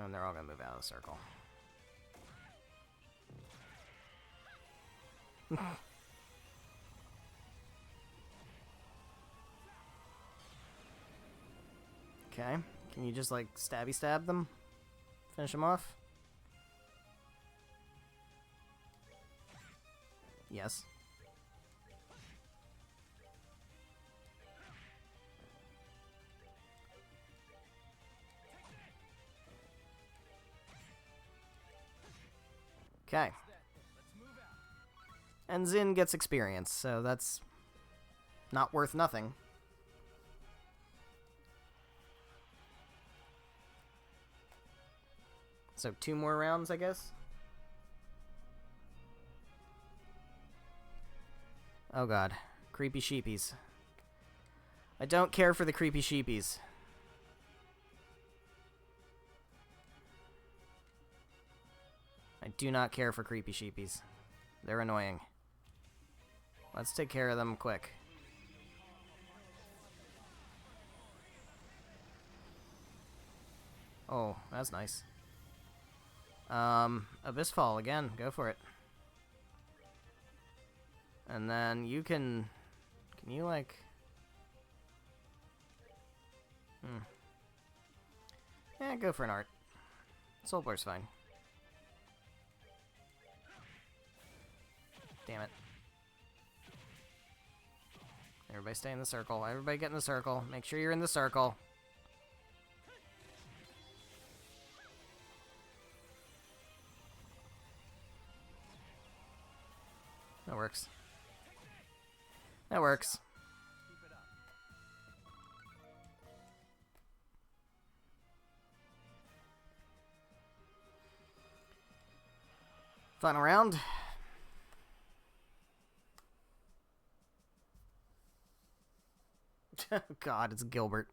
And they're all going to move out of the circle. Okay. Can you just, like, stabby stab them? Finish them off? Yes. Okay. And Xin gets experience, so that's not worth nothing. So 2 more rounds, I guess? Oh god. Creepy sheepies. I don't care for the creepy sheepies. I do not care for creepy sheepies. They're annoying. Let's take care of them quick. Oh, that's nice. Abyss Fall again. Go for it. And then you can you, like... Yeah, go for an art. Soulbore's fine. Damn it. Everybody stay in the circle. Everybody get in the circle. Make sure you're in the circle. That works. That works. Final round. Oh god, it's Gilbert.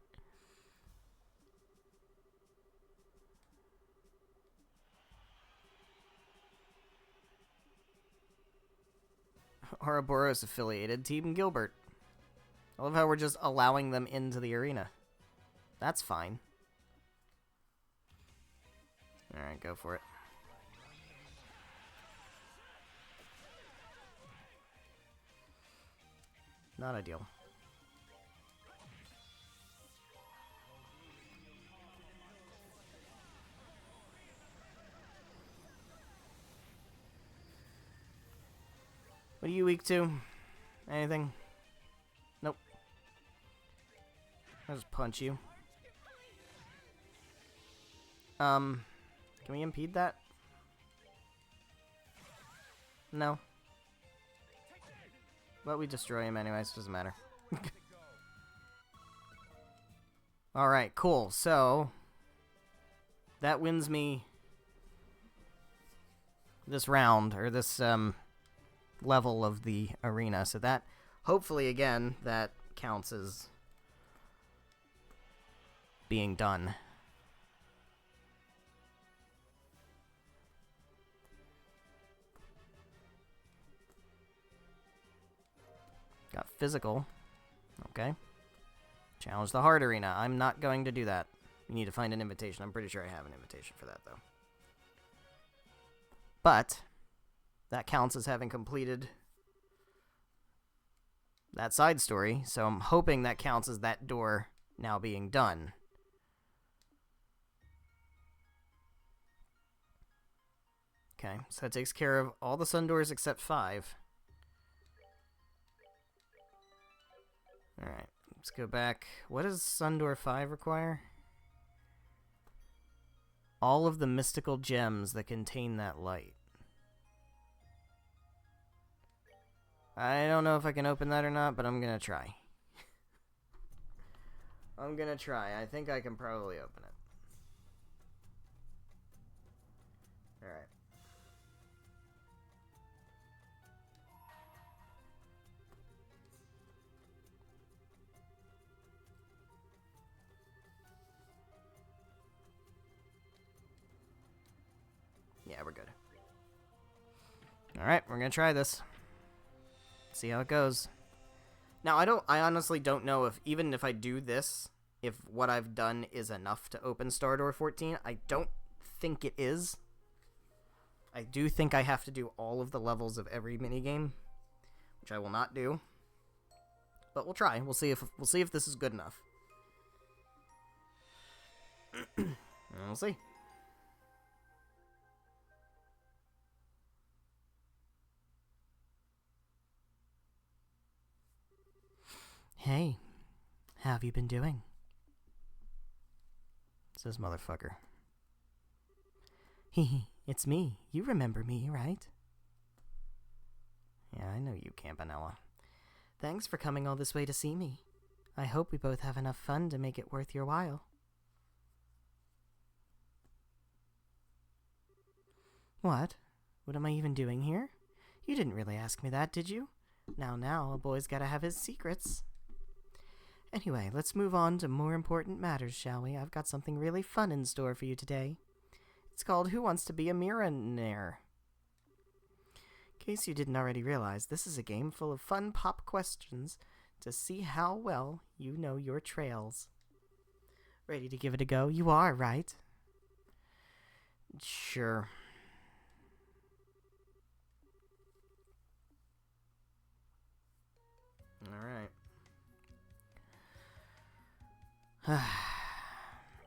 Ouroboros affiliated Team Gilbert. I love how we're just allowing them into the arena. That's fine. Alright, go for it. Not ideal. What are you weak to? Anything? Nope. I'll just punch you. Can we impede that? No. But we destroy him anyways, doesn't matter. Alright, cool. So, that wins me this round, or this, level of the arena. So that hopefully, again, that counts as being done. Got physical. Okay. Challenge the heart arena. I'm not going to do that. You need to find an invitation. I'm pretty sure I have an invitation for that, though. But that counts as having completed that side story, so I'm hoping that counts as that door now being done. Okay, so that takes care of all the sun doors except 5. Alright, let's go back. What does sun door 5 require? All of the mystical gems that contain that light. I don't know if I can open that or not, but I'm gonna try. I'm gonna try. I think I can probably open it. Alright. Yeah, we're good. Alright, we're gonna try this. See how it goes. Now, I honestly don't know if, even if I do this, if what I've done is enough to open Star Door 14. I don't think it is. I do think I have to do all of the levels of every minigame, which I will not do. But we'll try. We'll see if this is good enough. We'll see. Hey, how have you been doing? Says motherfucker. Hee, it's me. You remember me, right? Yeah, I know you, Campanella. Thanks for coming all this way to see me. I hope we both have enough fun to make it worth your while. What? What am I even doing here? You didn't really ask me that, did you? Now, a boy's gotta have his secrets. Anyway, let's move on to more important matters, shall we? I've got something really fun in store for you today. It's called Who Wants to Be a Millionaire? In case you didn't already realize, this is a game full of fun pop questions to see how well you know your trails. Ready to give it a go? You are, right? Sure. Alright.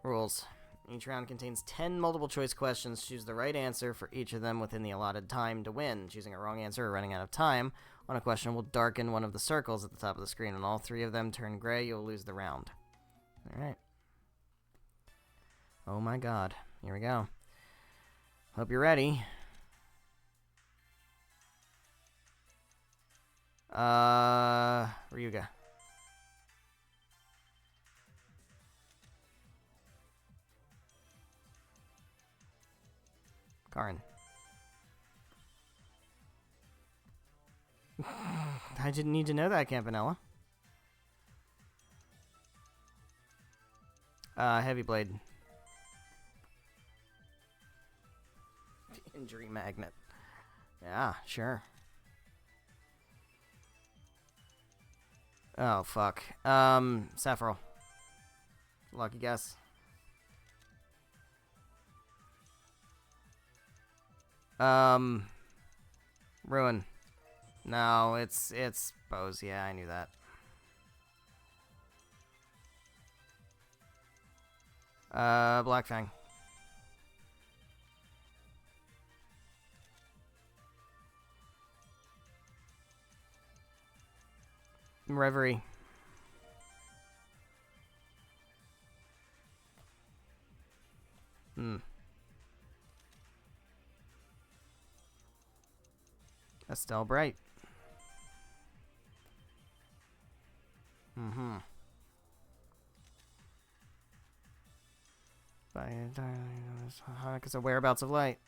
Rules. Each round contains 10 multiple choice questions. Choose the right answer for each of them within the allotted time to win. Choosing a wrong answer or running out of time on a question will darken one of the circles at the top of the screen. When all 3 of them turn gray, you'll lose the round. Alright. Oh my god. Here we go. Hope you're ready. Ryuga. Karin. I didn't need to know that, Campanella. Heavy Blade. Injury Magnet. Yeah, sure. Oh, fuck. Sephiroth. Lucky guess. Ruin. No, it's Bose. Yeah, I knew that. Black Fang. Reverie. Estelle Bright. Hanaka's a Whereabouts of Light.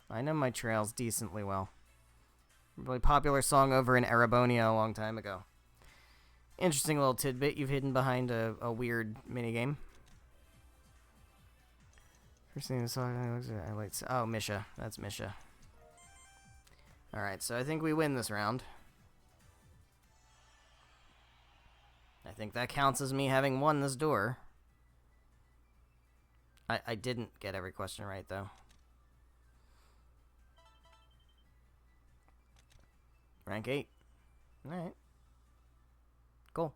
I know my trails decently well. Really popular song over in Erebonia a long time ago. Interesting little tidbit you've hidden behind a weird minigame. First thing I saw, oh, Misha. That's Misha. Alright, so I think we win this round. I think that counts as me having won this door. I didn't get every question right, though. Rank 8. Alright. Cool.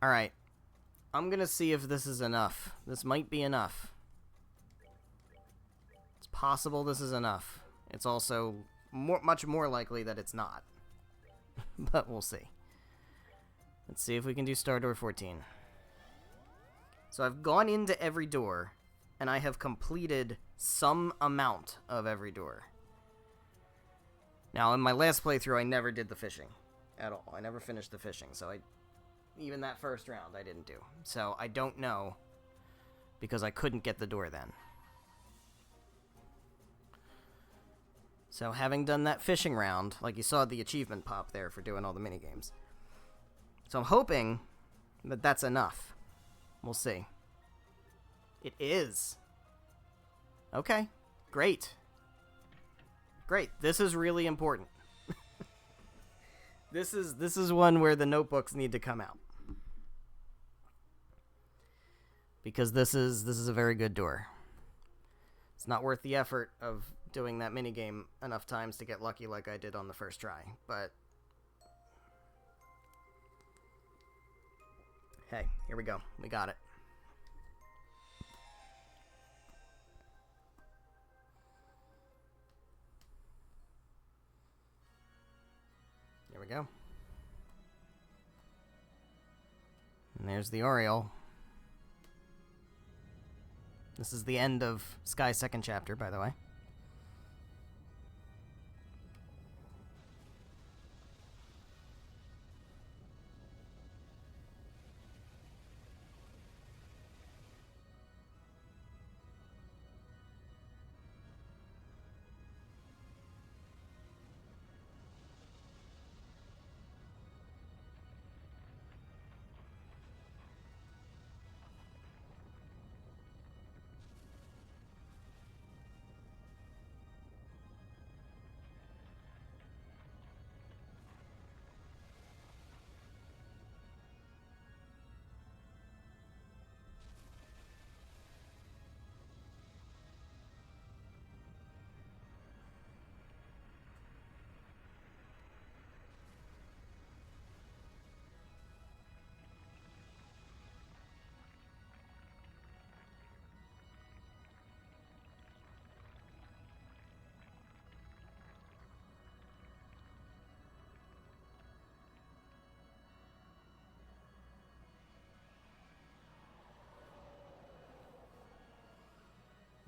Alright. I'm gonna see if this is enough. This might be enough. It's possible this is enough. It's also much more likely that it's not. But we'll see. Let's see if we can do Star Door 14. So I've gone into every door, and I have completed some amount of every door. Now, in my last playthrough, I never did the fishing at all. I never finished the fishing, so even that first round I didn't do. So I don't know, because I couldn't get the door then. So having done that fishing round, like you saw the achievement pop there for doing all the minigames. So I'm hoping that that's enough. We'll see. It is. Okay, great. Great, this is really important. This is one where the notebooks need to come out. Because this is a very good door. It's not worth the effort of doing that minigame enough times to get lucky like I did on the first try, but hey, here we go. We got it. Here we go. And there's the Oriole. This is the end of Sky's second chapter, by the way.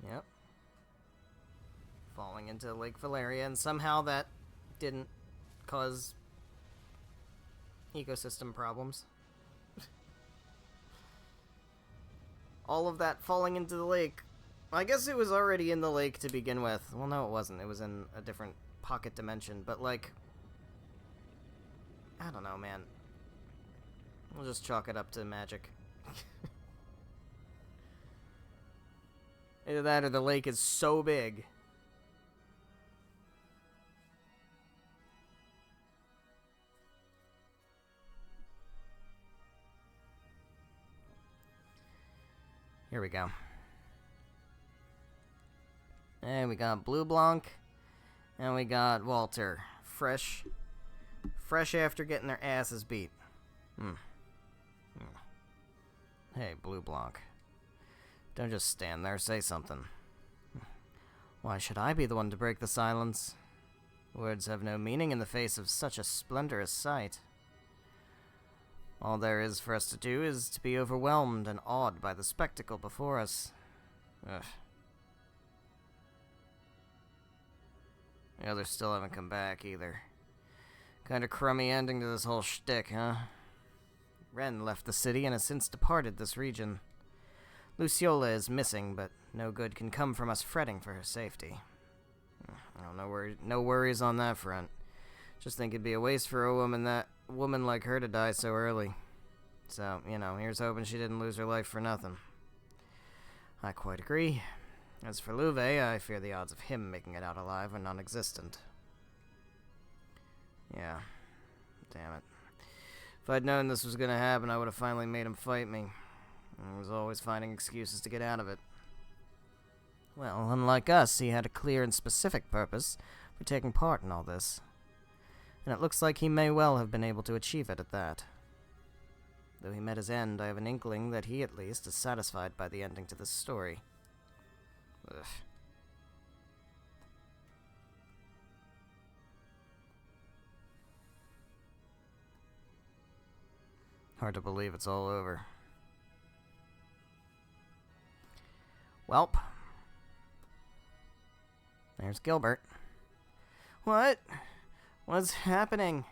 Yep. Falling into Lake Valeria, and somehow that didn't cause ecosystem problems. All of that falling into the lake. I guess it was already in the lake to begin with. Well, no, it wasn't. It was in a different pocket dimension, but like, I don't know, man. We'll just chalk it up to magic. Either that or the lake is so big. Here we go. And we got Blue Blanc. And we got Walter. Fresh after getting their asses beat. Hey, Blue Blanc. Don't just stand there, say something. Why should I be the one to break the silence? Words have no meaning in the face of such a splendorous sight. All there is for us to do is to be overwhelmed and awed by the spectacle before us. Ugh. The others still haven't come back, either. Kinda crummy ending to this whole shtick, huh? Ren left the city and has since departed this region. Luciola is missing, but no good can come from us fretting for her safety. No worries on that front. Just think it'd be a waste for a woman like her to die so early. So, here's hoping she didn't lose her life for nothing. I quite agree. As for Louve, I fear the odds of him making it out alive are non-existent. Yeah. Damn it. If I'd known this was gonna happen, I would have finally made him fight me. I was always finding excuses to get out of it. Well, unlike us, he had a clear and specific purpose for taking part in all this. And it looks like he may well have been able to achieve it at that. Though he met his end, I have an inkling that he, at least, is satisfied by the ending to this story. Ugh. Hard to believe it's all over. Welp. There's Gilbert. What? What's happening?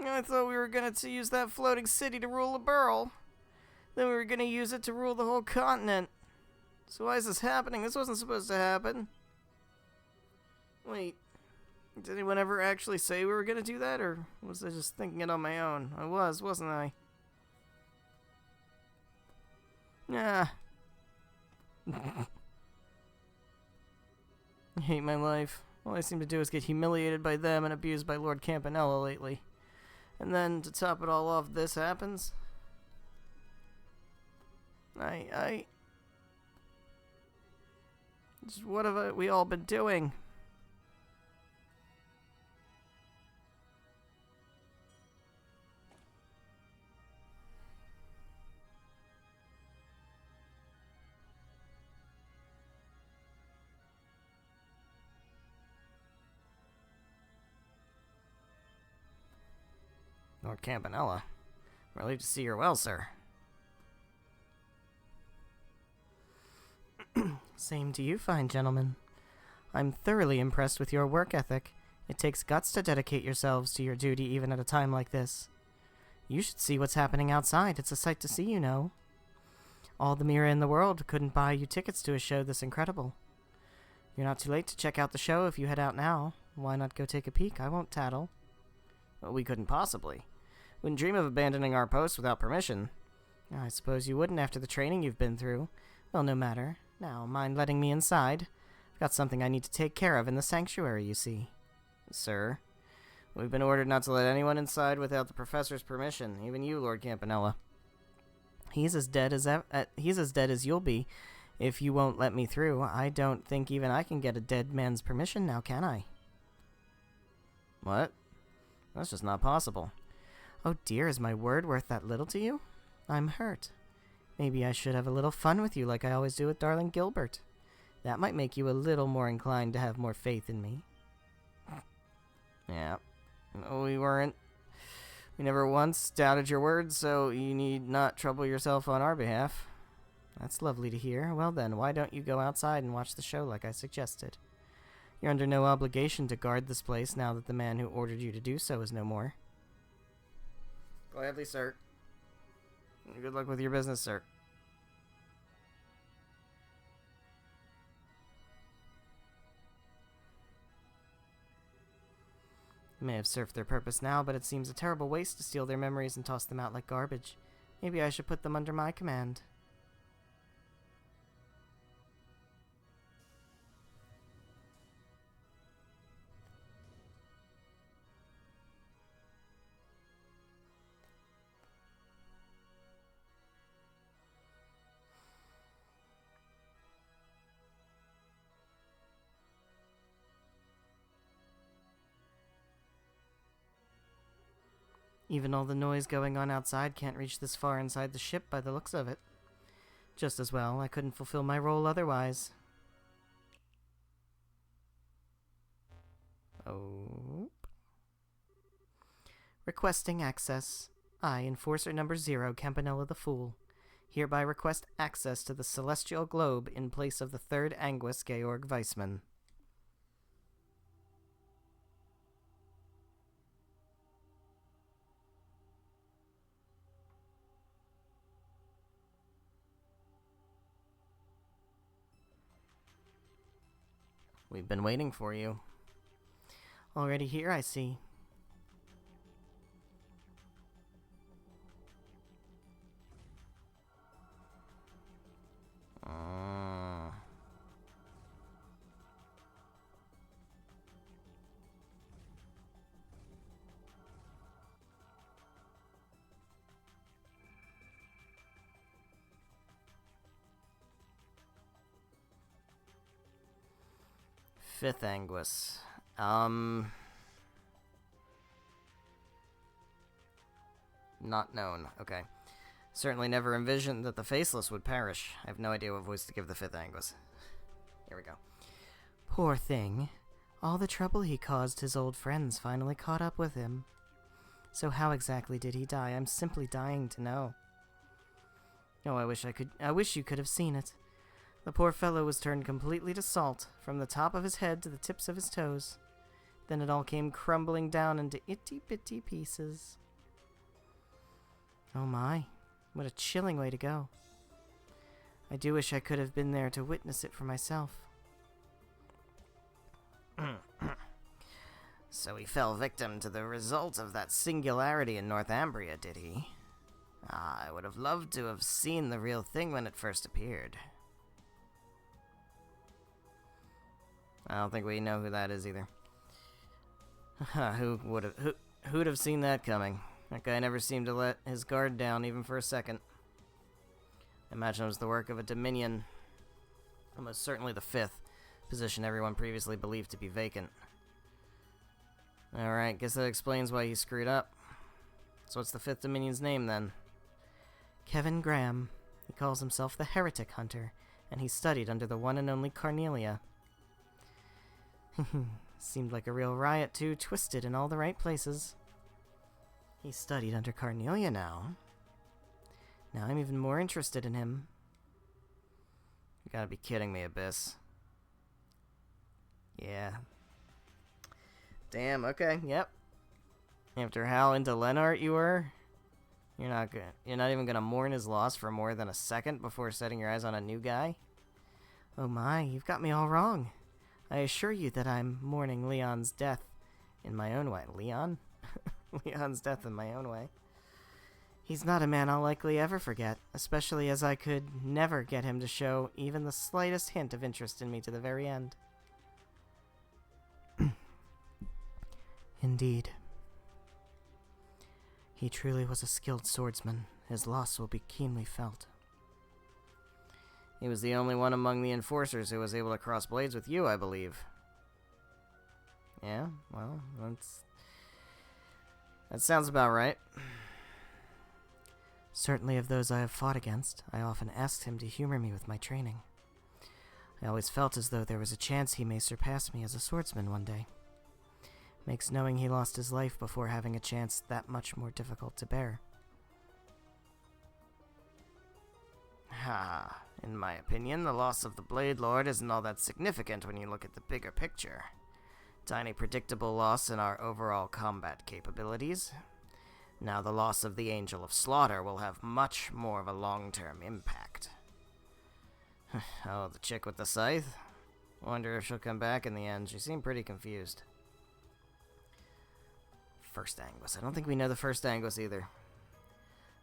I thought we were gonna use that floating city to rule the Burl. Then we were gonna use it to rule the whole continent. So why is this happening? This wasn't supposed to happen. Wait. Did anyone ever actually say we were gonna do that, or was I just thinking it on my own? I was, wasn't I? Yeah. I hate my life. All I seem to do is get humiliated by them and abused by Lord Campanella lately. And then, to top it all off, this happens? Just what have we all been doing? Lord Campanella. Relieved to see you're well, sir. Same to you, fine gentlemen. I'm thoroughly impressed with your work ethic. It takes guts to dedicate yourselves to your duty even at a time like this. You should see what's happening outside. It's a sight to see, you know. All the Mira in the world couldn't buy you tickets to a show this incredible. You're not too late to check out the show if you head out now. Why not go take a peek? I won't tattle. Well, we couldn't possibly. Wouldn't dream of abandoning our post without permission. I suppose you wouldn't after the training you've been through. Well, no matter. Now, mind letting me inside? I've got something I need to take care of in the sanctuary, you see. Sir, we've been ordered not to let anyone inside without the professor's permission, even you, Lord Campanella. He's as dead as you'll be if you won't let me through. I don't think even I can get a dead man's permission now, can I? What? That's just not possible. Oh dear, is my word worth that little to you? I'm hurt. Maybe I should have a little fun with you like I always do with darling Gilbert. That might make you a little more inclined to have more faith in me. Yeah. No, we weren't. We never once doubted your word, so you need not trouble yourself on our behalf. That's lovely to hear. Well then, why don't you go outside and watch the show like I suggested? You're under no obligation to guard this place now that the man who ordered you to do so is no more. Gladly, sir. Good luck with your business, sir. They may have served their purpose now, but it seems a terrible waste to steal their memories and toss them out like garbage. Maybe I should put them under my command. Even all the noise going on outside can't reach this far inside the ship by the looks of it. Just as well, I couldn't fulfill my role otherwise. Oh. Requesting access. I, Enforcer Number 0, Campanella the Fool, hereby request access to the Celestial Globe in place of the Third Anguis Georg Weissman. We've been waiting for you. Already here, I see. Fifth Anguis. Not known. Okay. Certainly never envisioned that the Faceless would perish. I have no idea what voice to give the Fifth Anguis. Here we go. Poor thing. All the trouble he caused his old friends finally caught up with him. So how exactly did he die? I'm simply dying to know. Oh, I wish you could have seen it. The poor fellow was turned completely to salt, from the top of his head to the tips of his toes. Then it all came crumbling down into itty-bitty pieces. Oh my, what a chilling way to go. I do wish I could have been there to witness it for myself. So he fell victim to the result of that singularity in Northumbria, did he? Ah, I would have loved to have seen the real thing when it first appeared. I don't think we know who that is either. Who'd have seen that coming? That guy never seemed to let his guard down even for a second. I imagine it was the work of a Dominion, almost certainly the fifth, position everyone previously believed to be vacant. Alright, guess that explains why he screwed up. So what's the fifth Dominion's name then? Kevin Graham. He calls himself the Heretic Hunter, and he studied under the one and only Carnelia. Seemed like a real riot too, twisted in all the right places. He studied under Carnelia now. Now I'm even more interested in him. You gotta be kidding me, Abyss. Yeah. Damn, okay, yep. After how into Lennart you were, you're not even gonna mourn his loss for more than a second before setting your eyes on a new guy? Oh my, you've got me all wrong. I assure you that I'm mourning Leon's death in my own way. Leon? Leon's death in my own way. He's not a man I'll likely ever forget, especially as I could never get him to show even the slightest hint of interest in me to the very end. Indeed. He truly was a skilled swordsman. His loss will be keenly felt. He was the only one among the enforcers who was able to cross blades with you, I believe. Yeah, well, that sounds about right. Certainly of those I have fought against, I often asked him to humor me with my training. I always felt as though there was a chance he may surpass me as a swordsman one day. Makes knowing he lost his life before having a chance that much more difficult to bear. Ha! In my opinion, the loss of the Blade Lord isn't all that significant when you look at the bigger picture. Tiny predictable loss in our overall combat capabilities. Now the loss of the Angel of Slaughter will have much more of a long-term impact. Oh, the chick with the scythe? Wonder if she'll come back in the end. She seemed pretty confused. First Anguis. I don't think we know the First Anguis either.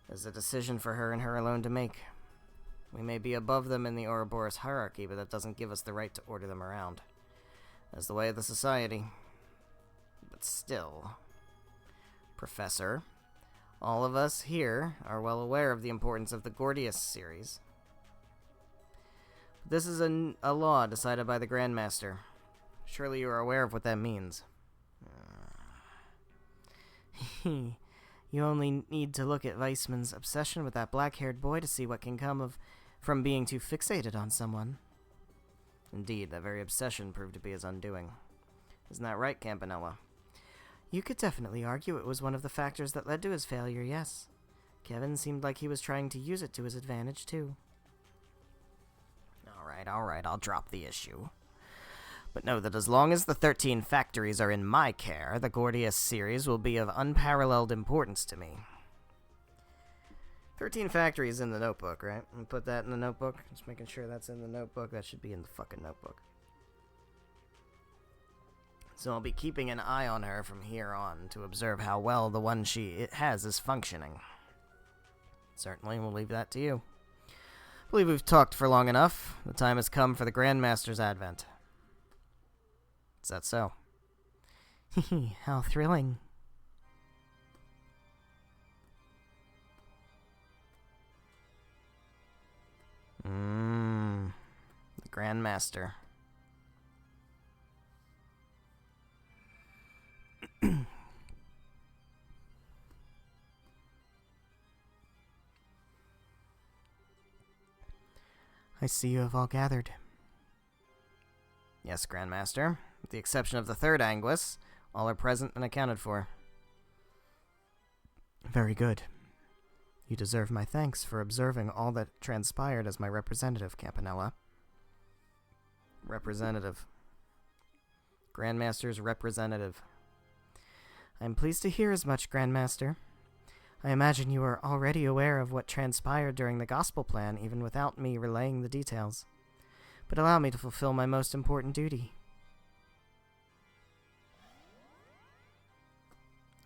There's a decision for her and her alone to make. We may be above them in the Ouroboros hierarchy, but that doesn't give us the right to order them around. That's the way of the society. But still, Professor, all of us here are well aware of the importance of the Gordius series. But this is a law decided by the Grandmaster. Surely you are aware of what that means. You only need to look at Weissman's obsession with that black-haired boy to see what can come from being too fixated on someone. Indeed, that very obsession proved to be his undoing. Isn't that right, Campanella? You could definitely argue it was one of the factors that led to his failure, yes. Kevin seemed like he was trying to use it to his advantage, too. Alright, I'll drop the issue. But know that as long as the 13 factories are in my care, the Gordius series will be of unparalleled importance to me. 13 factories in the notebook, right? And put that in the notebook. Just making sure that's in the notebook. That should be in the fucking notebook. So I'll be keeping an eye on her from here on to observe how well the one she has is functioning. Certainly, we'll leave that to you. I believe we've talked for long enough. The time has come for the Grandmaster's advent. Is that so? Hehe, how thrilling. The Grandmaster. I see you have all gathered. Yes, Grandmaster. With the exception of the third Anguis, all are present and accounted for. Very good. You deserve my thanks for observing all that transpired as my representative, Campanella. Representative. Grandmaster's representative. I am pleased to hear as much, Grandmaster. I imagine you are already aware of what transpired during the Gospel Plan, even without me relaying the details. But allow me to fulfill my most important duty.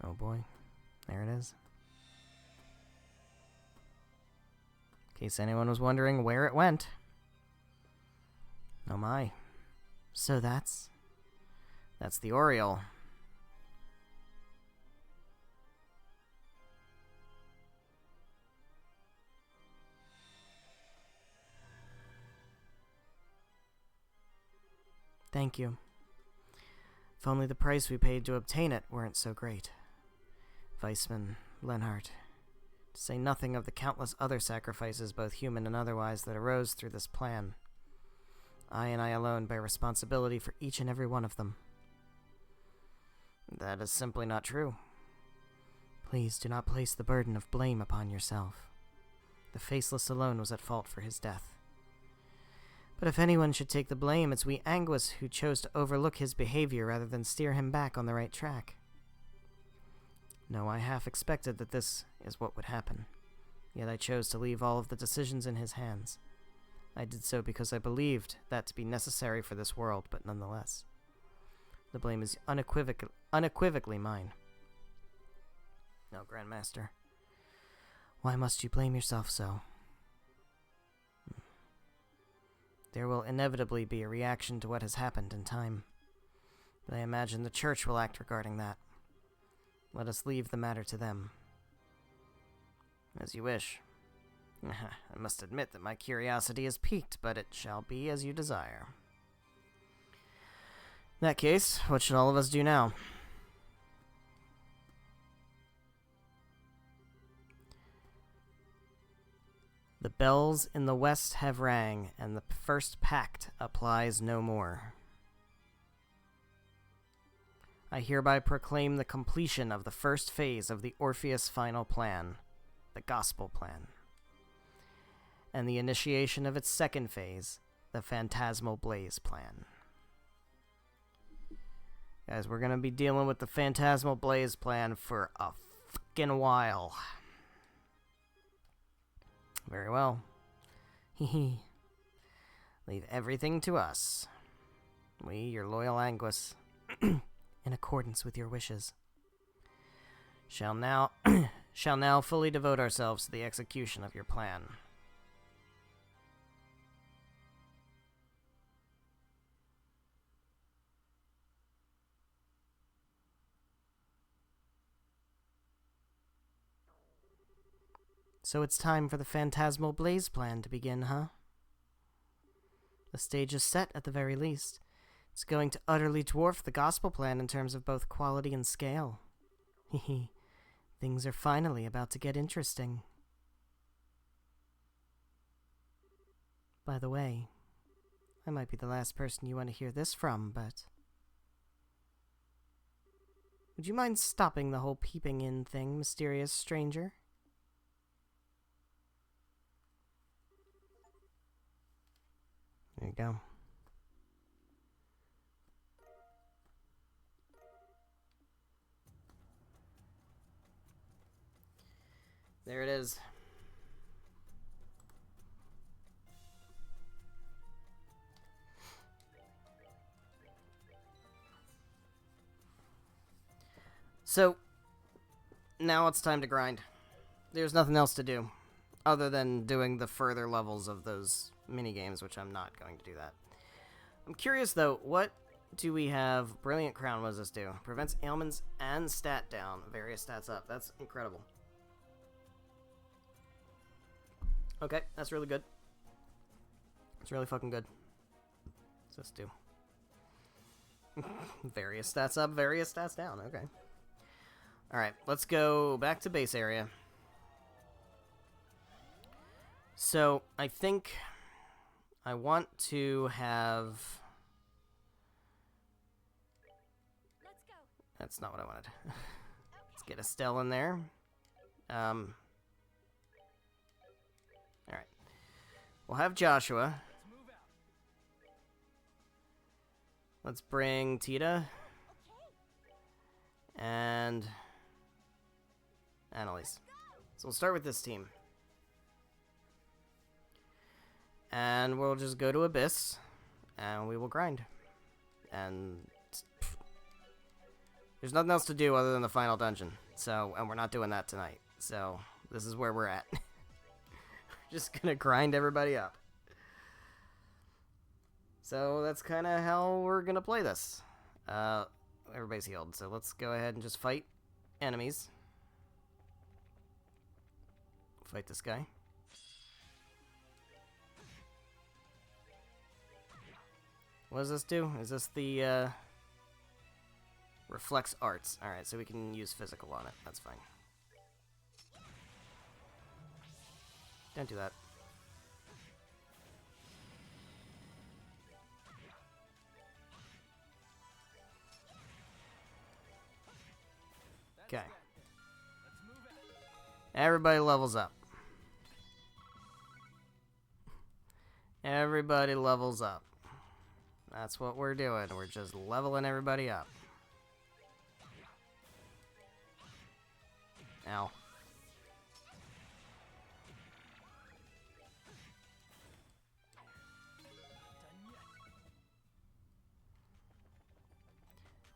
Oh boy. There it is. In case anyone was wondering where it went. Oh my. So that's the Oriole. Thank you. If only the price we paid to obtain it weren't so great. Weissman, Lenhart, to say nothing of the countless other sacrifices, both human and otherwise, that arose through this plan. I and I alone bear responsibility for each and every one of them. That is simply not true. Please do not place the burden of blame upon yourself. The Faceless alone was at fault for his death. But if anyone should take the blame, it's we Anguis who chose to overlook his behavior rather than steer him back on the right track. No, I half expected that this is what would happen, yet I chose to leave all of the decisions in his hands. I did so because I believed that to be necessary for this world, but nonetheless. The blame is unequivocally mine. No, Grandmaster. Why must you blame yourself so? There will inevitably be a reaction to what has happened in time. But I imagine the Church will act regarding that. Let us leave the matter to them. As you wish. I must admit that my curiosity is piqued, but it shall be as you desire. In that case, what should all of us do now? The bells in the west have rang, and the first pact applies no more. I hereby proclaim the completion of the first phase of the Orpheus Final Plan, the Gospel Plan, and the initiation of its second phase, the Phantasmal Blaze Plan. Guys, we're gonna be dealing with the Phantasmal Blaze Plan for a fucking while. Very well. Hehe. Leave everything to us. We, your loyal Anguis, in accordance with your wishes, shall now fully devote ourselves to the execution of your plan. So it's time for the Phantasmal Blaze Plan to begin, huh? The stage is set at the very least. It's going to utterly dwarf the Gospel Plan in terms of both quality and scale. Hehe. Things are finally about to get interesting. By the way, I might be the last person you want to hear this from, but Would you mind stopping the whole peeping in thing, mysterious stranger? There you go. There it is. So, now it's time to grind. There's nothing else to do, other than doing the further levels of those mini-games, which I'm not going to do that. I'm curious, though, what do we have? Brilliant Crown, what does this do? Prevents ailments and stat down. Various stats up. That's incredible. Okay, that's really good. It's really fucking good. What's this do? Various stats up, various stats down. Okay. Alright, let's go back to base area. So, I think I want to have... Let's go. That's not what I wanted. Let's get Estelle in there. Alright. We'll have Joshua. Let's bring Tita. And Annalise. So we'll start with this team. And we'll just go to Abyss, and we will grind. And there's nothing else to do other than the final dungeon. So, and we're not doing that tonight. So, this is where we're at. Just gonna grind everybody up. So, that's kind of how we're gonna play this. Everybody's healed, so let's go ahead and just fight enemies. Fight this guy. What does this do? Is this the, Reflex Arts. Alright, so we can use physical on it. That's fine. Don't do that. Okay. Everybody levels up. Everybody levels up. That's what we're doing. We're just leveling everybody up. Ow.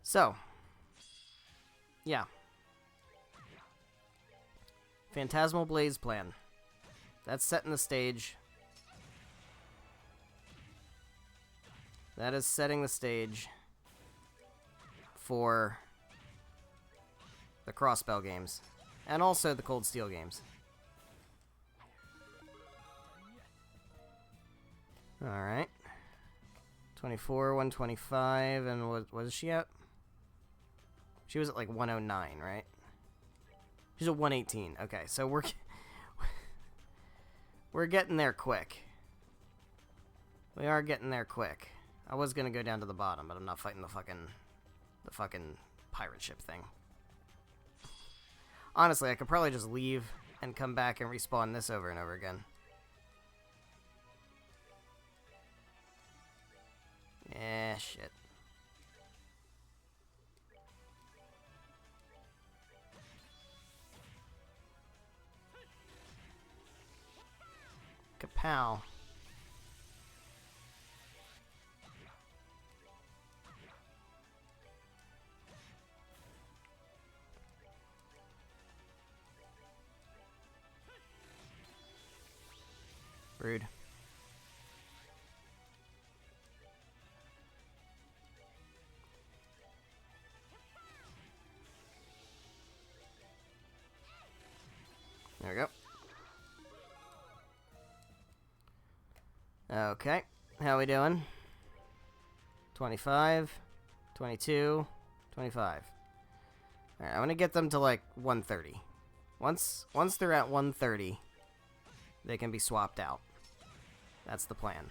So. Yeah. Phantasmal Blaze Plan. That's setting the stage. That is setting the stage for the Crossbell games. And also the Cold Steel games. Alright. 24, 125, and what is she at? She was at like 109, right? She's at 118. Okay, so we're getting there quick. We are getting there quick. I was gonna go down to the bottom, but I'm not fighting the fucking pirate ship thing. Honestly, I could probably just leave and come back and respawn this over and over again. Eh, shit. Kapow. Rude. There we go. Okay. How we doing? 25, 22, 25. Alright, I'm gonna get them to like 130. Once they're at 130, they can be swapped out. That's the plan.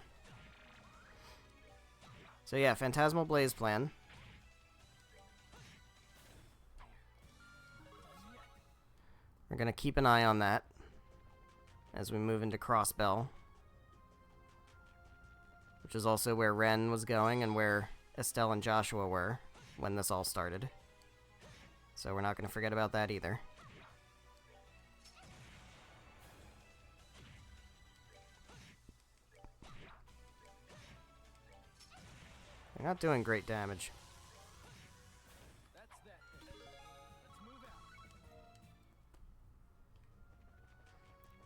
So yeah, Phantasmal Blaze Plan. We're going to keep an eye on that as we move into Crossbell, which is also where Ren was going and where Estelle and Joshua were when this all started. So we're not going to forget about that either. They're not doing great damage.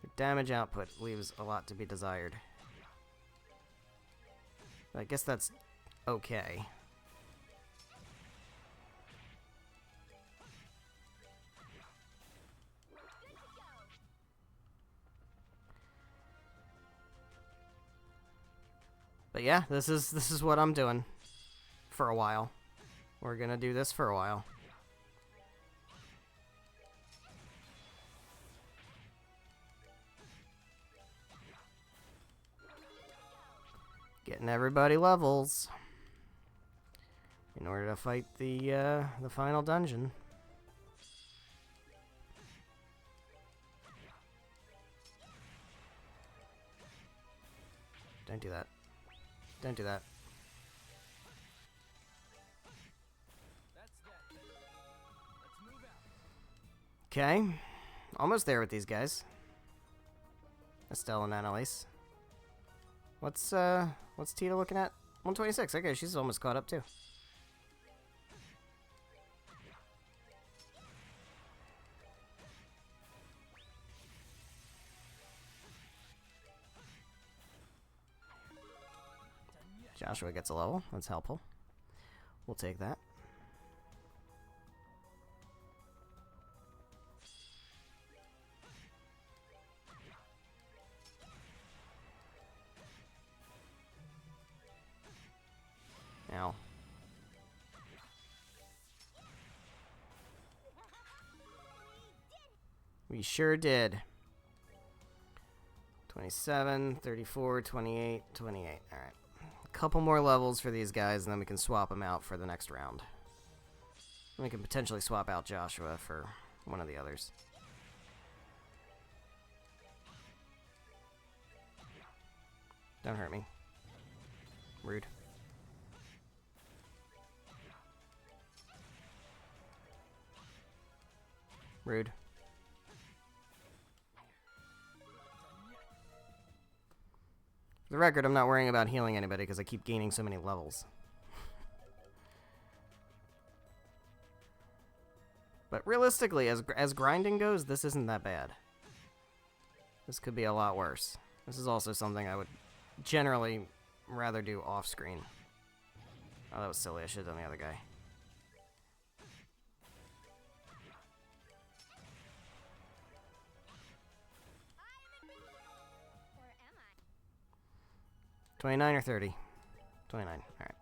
The damage output leaves a lot to be desired. I guess that's okay. But yeah, this is what I'm doing for a while. We're gonna do this for a while. Getting everybody levels in order to fight the final dungeon. Don't do that. Don't do that. Okay. Almost there with these guys. Estelle and Annalise. What's Tita looking at? 126. Okay, she's almost caught up too. Joshua gets a level. That's helpful. We'll take that. Ow. We sure did. 27, 34, 28, 28. Alright. A couple more levels for these guys, and then we can swap them out for the next round. And we can potentially swap out Joshua for one of the others. Don't hurt me. Rude. Rude. For the record, I'm not worrying about healing anybody because I keep gaining so many levels. But realistically, as grinding goes, this isn't that bad. This could be a lot worse. This is also something I would generally rather do off-screen. Oh, that was silly. I should have done the other guy. Or am I? 29 or 30? 29. Alright.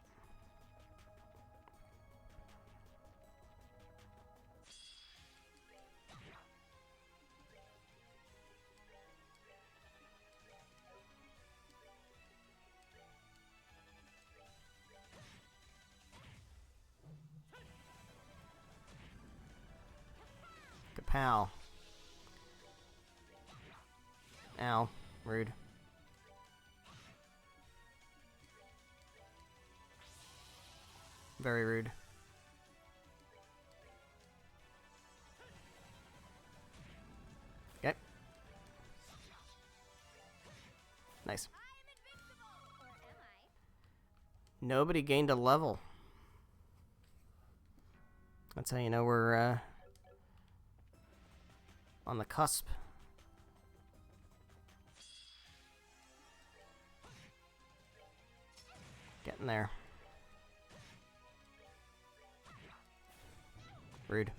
Kapow. Ow. Rude. Very rude. Okay. Nice. Or am I? Nobody gained a level. That's how you know we're on the cusp. Getting there. Rude.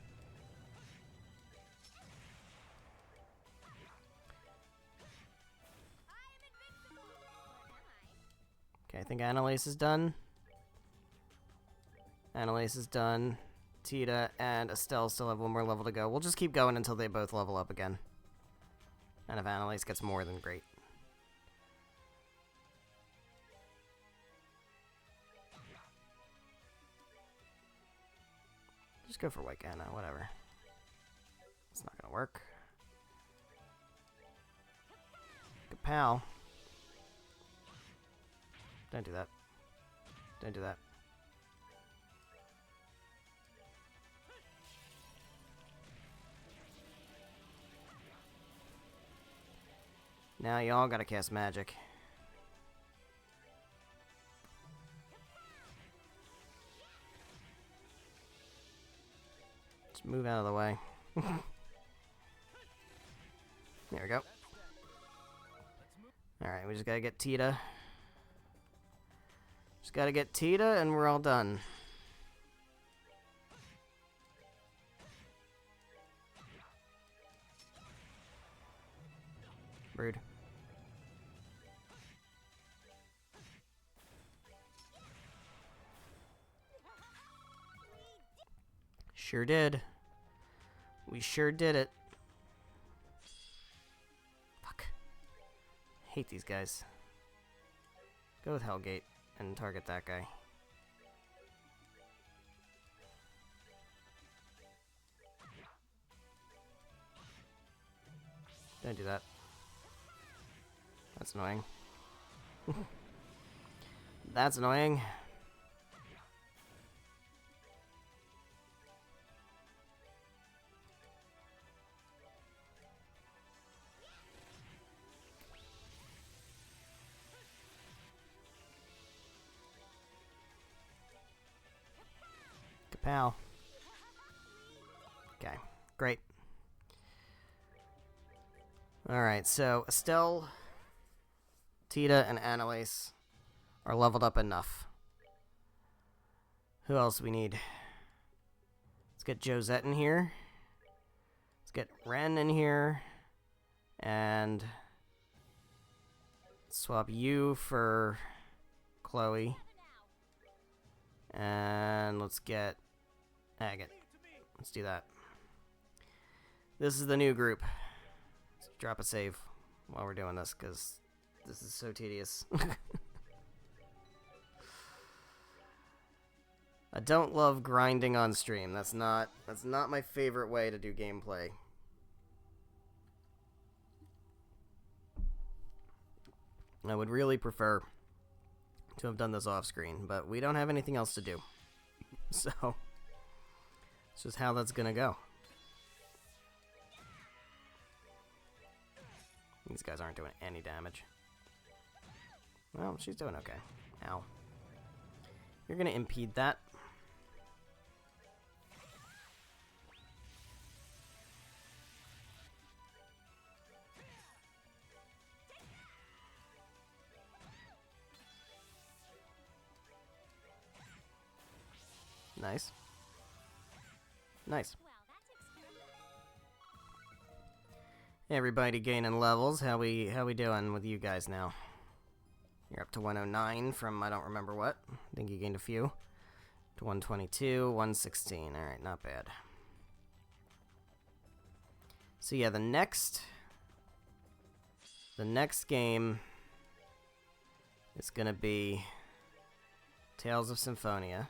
Okay, I think Annalise is done. Annalise is done. Tita and Estelle still have one more level to go. We'll just keep going until they both level up again. And if Annalise gets more, then great. Just go for White Anna, whatever. It's not gonna work. Kapow. Don't do that. Don't do that. Now y'all gotta cast magic. Just move out of the way. There we go. Alright, we just gotta get Tita. Just gotta get Tita and we're all done. Rude. Sure did. We sure did it. Fuck. Hate these guys. Go with Hellgate and target that guy. Don't do that. That's annoying. That's annoying. Kapow. Okay, great. Alright, so Estelle, Tita, and Annalise are leveled up enough. Who else we need? Let's get Josette in here. Let's get Ren in here. And swap you for Chloe. And let's get Agate. Let's do that. This is the new group. Let's drop a save while we're doing this, because this is so tedious. I don't love grinding on stream. That's not my favorite way to do gameplay. I would really prefer to have done this off screen, but we don't have anything else to do. So it's just how that's gonna go. These guys aren't doing any damage. Well, she's doing okay. Ow. You're gonna impede that. Nice. Nice. Hey, everybody gaining levels. How we doing with you guys now? You're up to 109 from I don't remember what. I think you gained a few. To 122, 116. Alright, not bad. So yeah, the next game is gonna be Tales of Symphonia.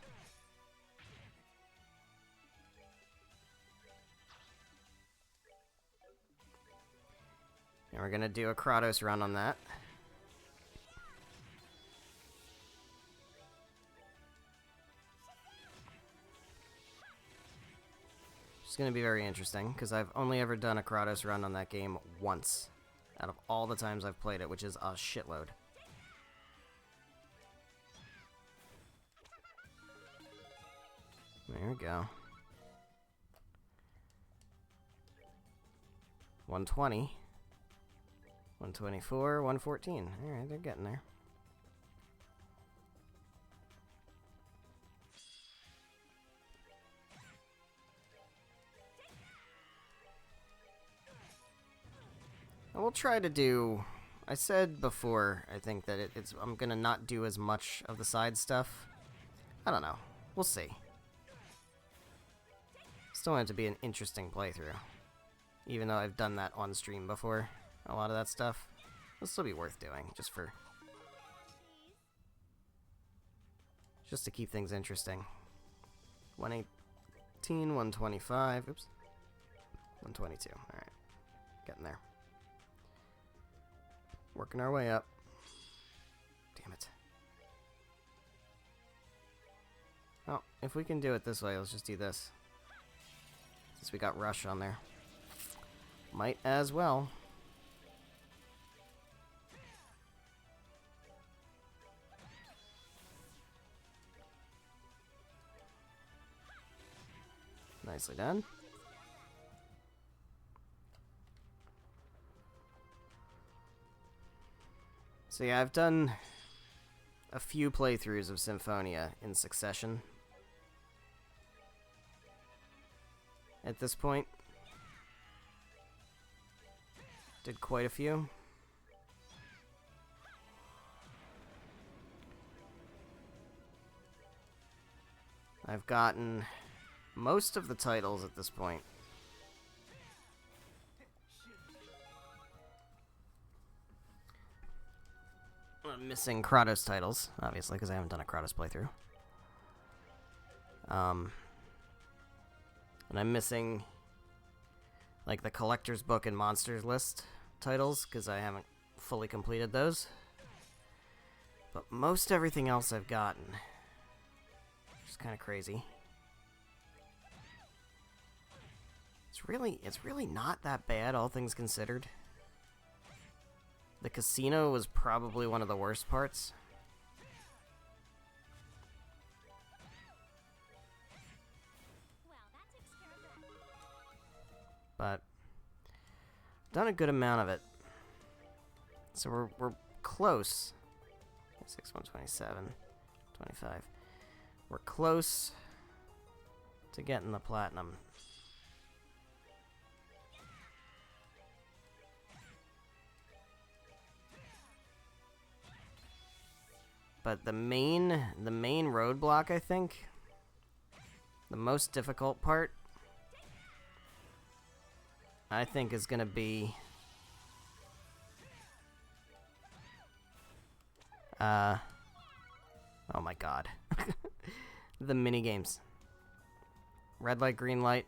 And we're gonna do a Kratos run on that. It's gonna be very interesting, because I've only ever done a Kratos run on that game once, out of all the times I've played it, which is a shitload. There we go. 120. 124, 114. Alright, they're getting there. And we'll try to do... I said before, I think, that I'm gonna not do as much of the side stuff. I don't know. We'll see. Still want it to be an interesting playthrough. Even though I've done that on stream before. A lot of that stuff. It'll still be worth doing, just to keep things interesting. 118, 125, oops. 122, alright. Getting there. Working our way up. Damn it. Well, if we can do it this way, let's just do this. Since we got Rush on there. Might as well. Nicely done. So yeah, I've done a few playthroughs of Symphonia in succession. At this point. Did quite a few. I've gotten most of the titles at this point. I'm missing Kratos titles, obviously, because I haven't done a Kratos playthrough. And I'm missing, like, the Collector's Book and Monsters List titles, because I haven't fully completed those. But most everything else I've gotten. Which is kind of crazy. It's really not that bad, all things considered. The casino was probably one of the worst parts. Well, that takes care of that. But done a good amount of it. So we're close. 6, 127, 25. We're close to getting the platinum. But the main roadblock, I think, the most difficult part, I think, is going to be oh my god. The minigames. Red light, green light.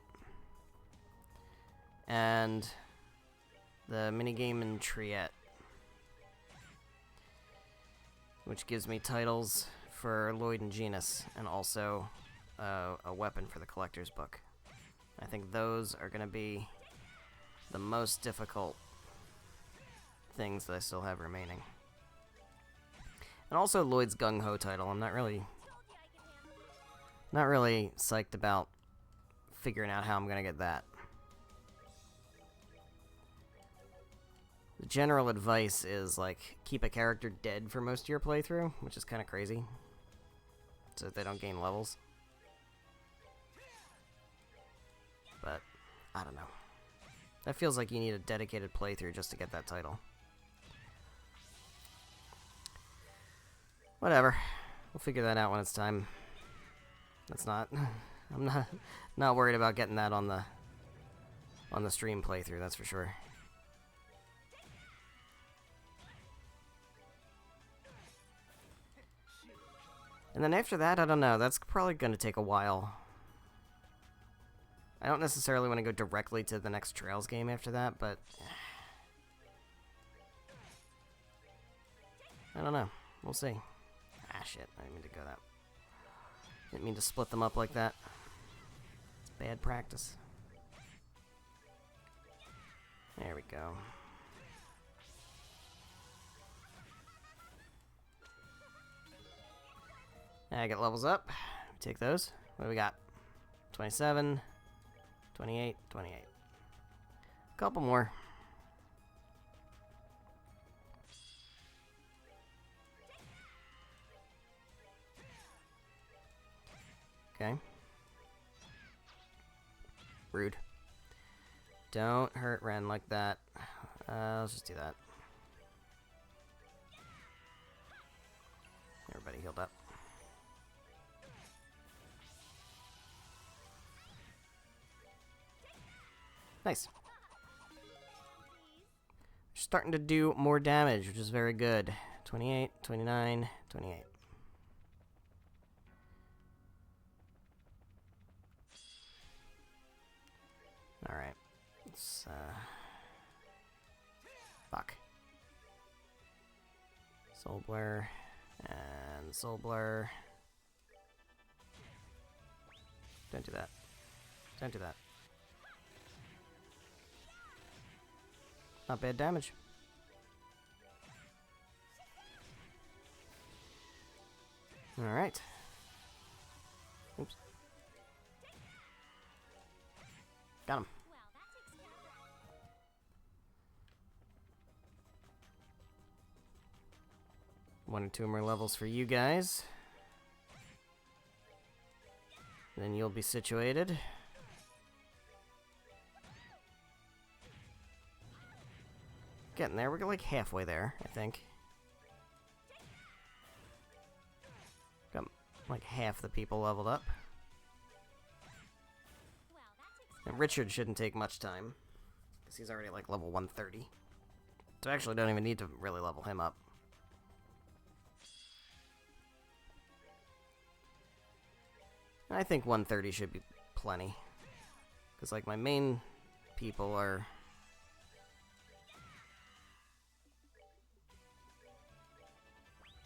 And the minigame in Triette. Which gives me titles for Lloyd and Genus, and also a weapon for the Collector's Book. I think those are going to be the most difficult things that I still have remaining. And also Lloyd's Gung Ho title. I'm not really psyched about figuring out how I'm going to get that. The general advice is, like, keep a character dead for most of your playthrough, which is kind of crazy. So that they don't gain levels. But, I don't know. That feels like you need a dedicated playthrough just to get that title. Whatever. We'll figure that out when it's time. That's not... I'm not worried about getting that on the stream playthrough, that's for sure. And then after that, I don't know. That's probably going to take a while. I don't necessarily want to go directly to the next Trails game after that, but... I don't know. We'll see. Ah, shit. I didn't mean to go that... Didn't mean to split them up like that. It's bad practice. There we go. I get levels up. Take those. What do we got? 27, 28, 28. Couple more. Okay. Rude. Don't hurt Ren like that. Let's just do that. Everybody healed up. Nice. Starting to do more damage, which is very good. 28, 29, 28. Alright. Let's, fuck. Soul Blur. And Soul Blur. Don't do that. Don't do that. Not bad damage. Alright. Oops. Got him. Well, that takes care of that. 1 or 2 more levels for you guys. Then you'll be situated. Getting there. We're like halfway there, I think. Got like half the people leveled up. Well, that takes And Richard shouldn't take much time, because he's already like level 130. So I actually don't even need to really level him up. I think 130 should be plenty. Because like my main people are...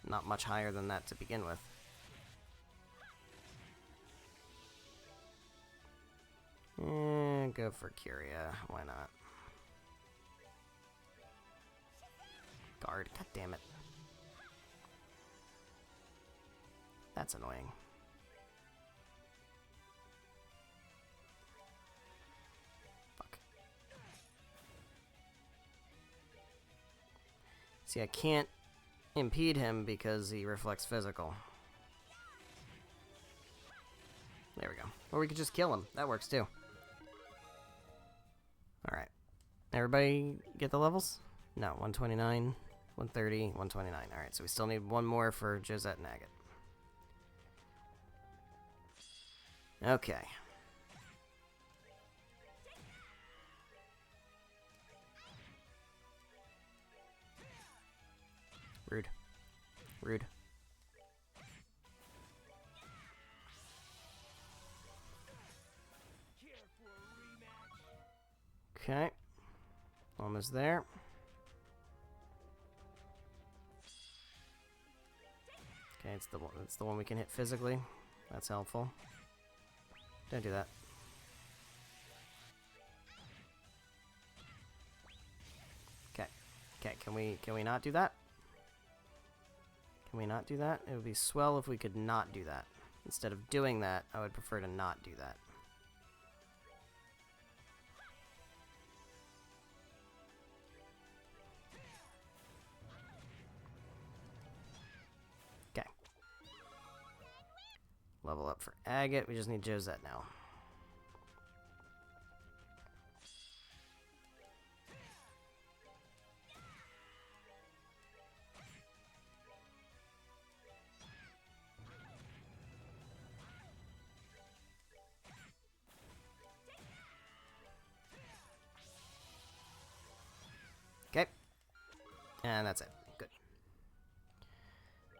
not much higher than that to begin with. Go for Curia. Why not? Guard. God damn it. That's annoying. Fuck. See, I can't impede him because he reflects physical. There we go. Or we could just kill him. That works too. Alright. Everybody get the levels? No, 129, 130, 129. Alright, so we still need one more for Josette and Agate. Okay. Rude. Rude. Okay. Almost there. Okay, it's the one we can hit physically. That's helpful. Don't do that. Okay. Okay, can we not do that? Can we not do that? It would be swell if we could not do that. Instead of doing that, I would prefer to not do that. Okay. Level up for Agate. We just need Josette now. Okay. And that's it. Good.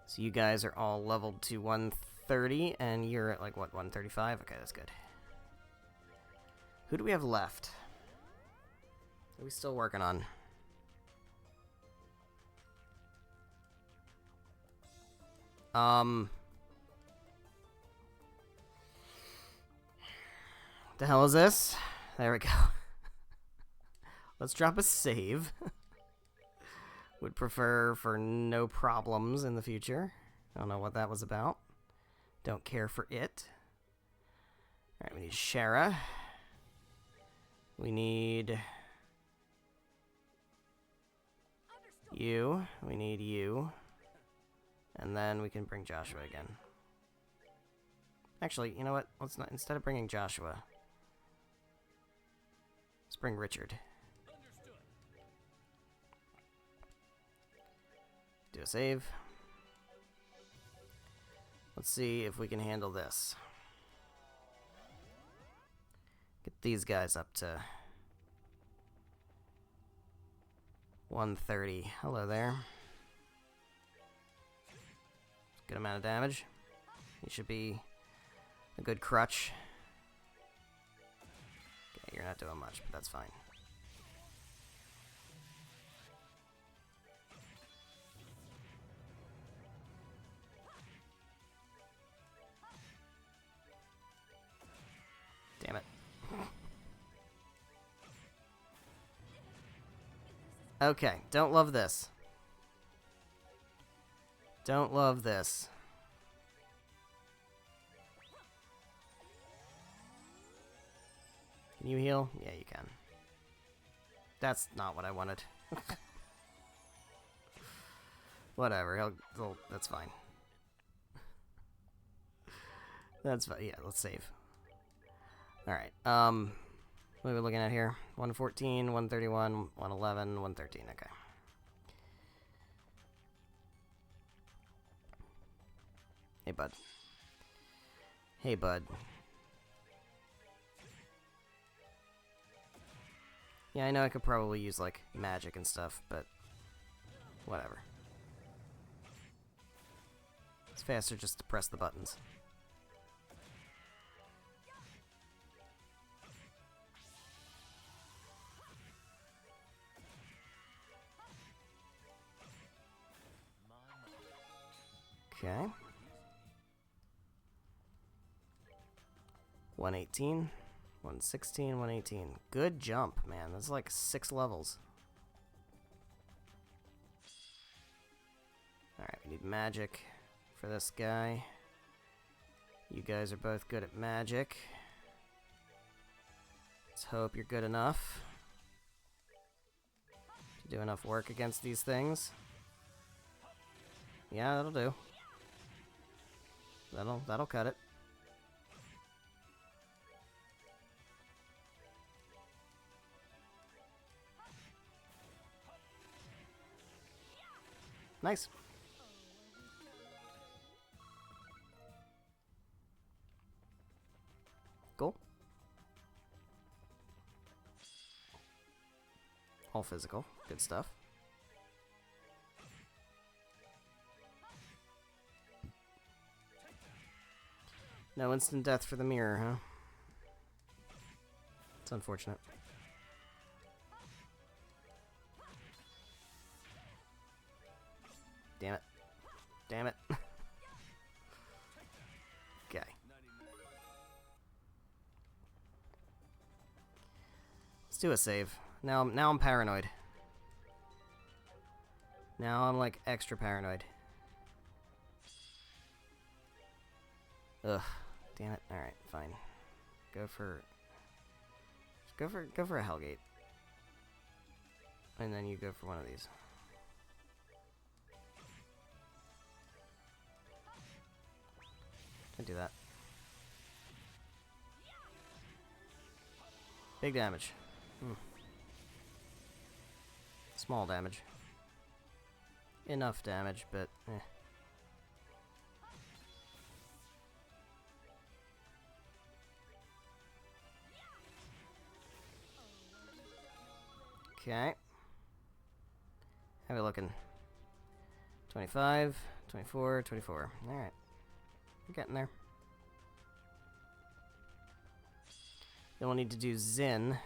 So you guys are all leveled to 130, and you're at like, what, 135? Okay, that's good. Who do we have left? Are we still working on? The hell is this? There we go. Let's drop a save. Would prefer for no problems in the future. I don't know what that was about. Don't care for it. Alright, we need Shara. We need... you. We need you. And then we can bring Joshua again. Actually, you know what? Let's not... instead of bringing Joshua, let's bring Richard. Do a save. Let's see if we can handle this. Get these guys up to 130. Hello there. Good amount of damage. He should be a good crutch. Okay, you're not doing much, but that's fine. Okay, don't love this. Don't love this. Can you heal? Yeah, you can. That's not what I wanted. Whatever, that's fine. That's fine. Yeah, let's save. Alright, what are we looking at here? 114, 131, 111, 113, okay. Hey, bud. Hey, bud. Yeah, I know I could probably use, like, magic and stuff, but whatever. It's faster just to press the buttons. Okay. 118, 116, 118. Good jump, man. That's like 6 levels. Alright, we need magic for this guy. You guys are both good at magic. Let's hope you're good enough to do enough work against these things. Yeah, that'll do. That'll cut it. Nice. Cool. All physical. Good stuff. No instant death for the mirror, huh? It's unfortunate. Damn it. Damn it. Okay. Let's do a save. Now I'm paranoid. Now I'm like extra paranoid. Ugh. Damn it. Alright, fine. Go for a Hellgate. And then you go for one of these. Can't do that. Big damage. Small damage. Enough damage, but eh. Okay. How are we looking? 25, 24, 24. Alright. We're getting there. Then we'll need to do Zin.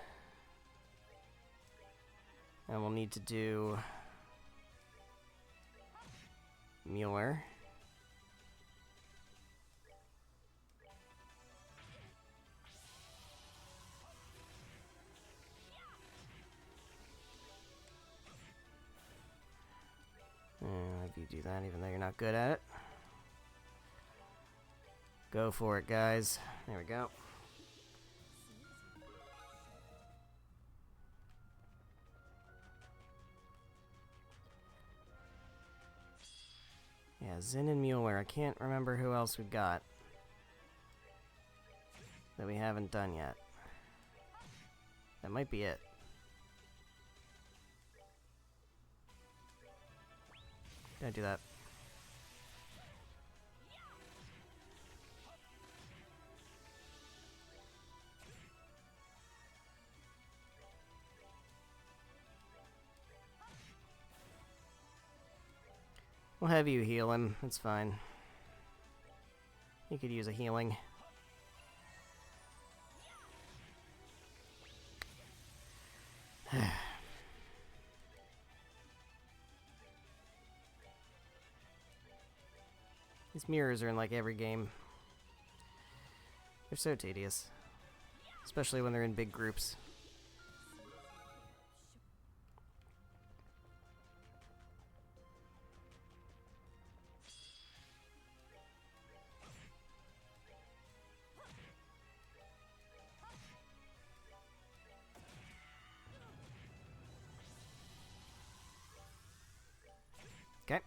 And we'll need to do Mueller. If you do that, even though you're not good at it. Go for it, guys. There we go. Yeah, Zin and Mueller. I can't remember who else we've got that we haven't done yet. That might be it. Don't do that. We'll have you heal him. It's fine. He could use a healing. These mirrors are in like every game. They're so tedious. Especially when they're in big groups. Okay.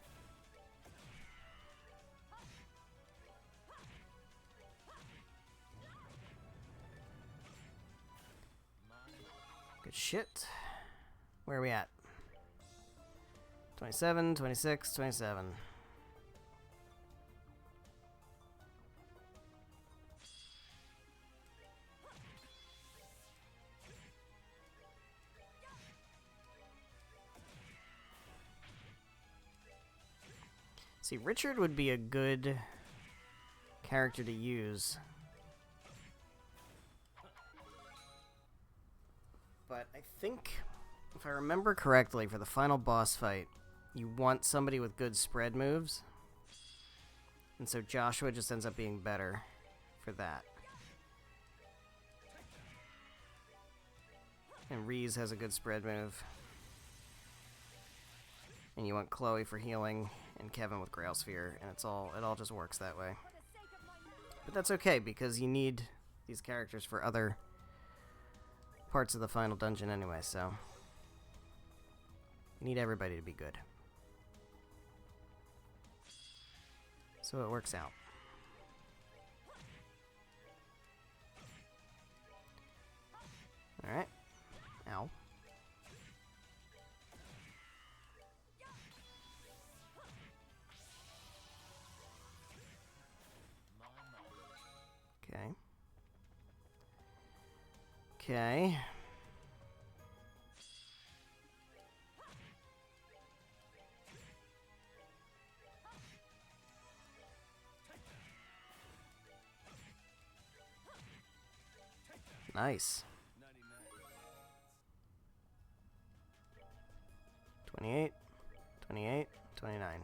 Good shit. Where are we at? 27, 26, 27. See, Richard would be a good character to use. But I think, if I remember correctly, for the final boss fight, you want somebody with good spread moves. And so Joshua just ends up being better for that. And Reese has a good spread move. And you want Chloe for healing, and Kevin with Grail Sphere, and it all just works that way. But that's okay, because you need these characters for other parts of the final dungeon anyway, so you need everybody to be good. So it works out. Alright. Ow. Okay. Okay. Nice. 28, 28, 29.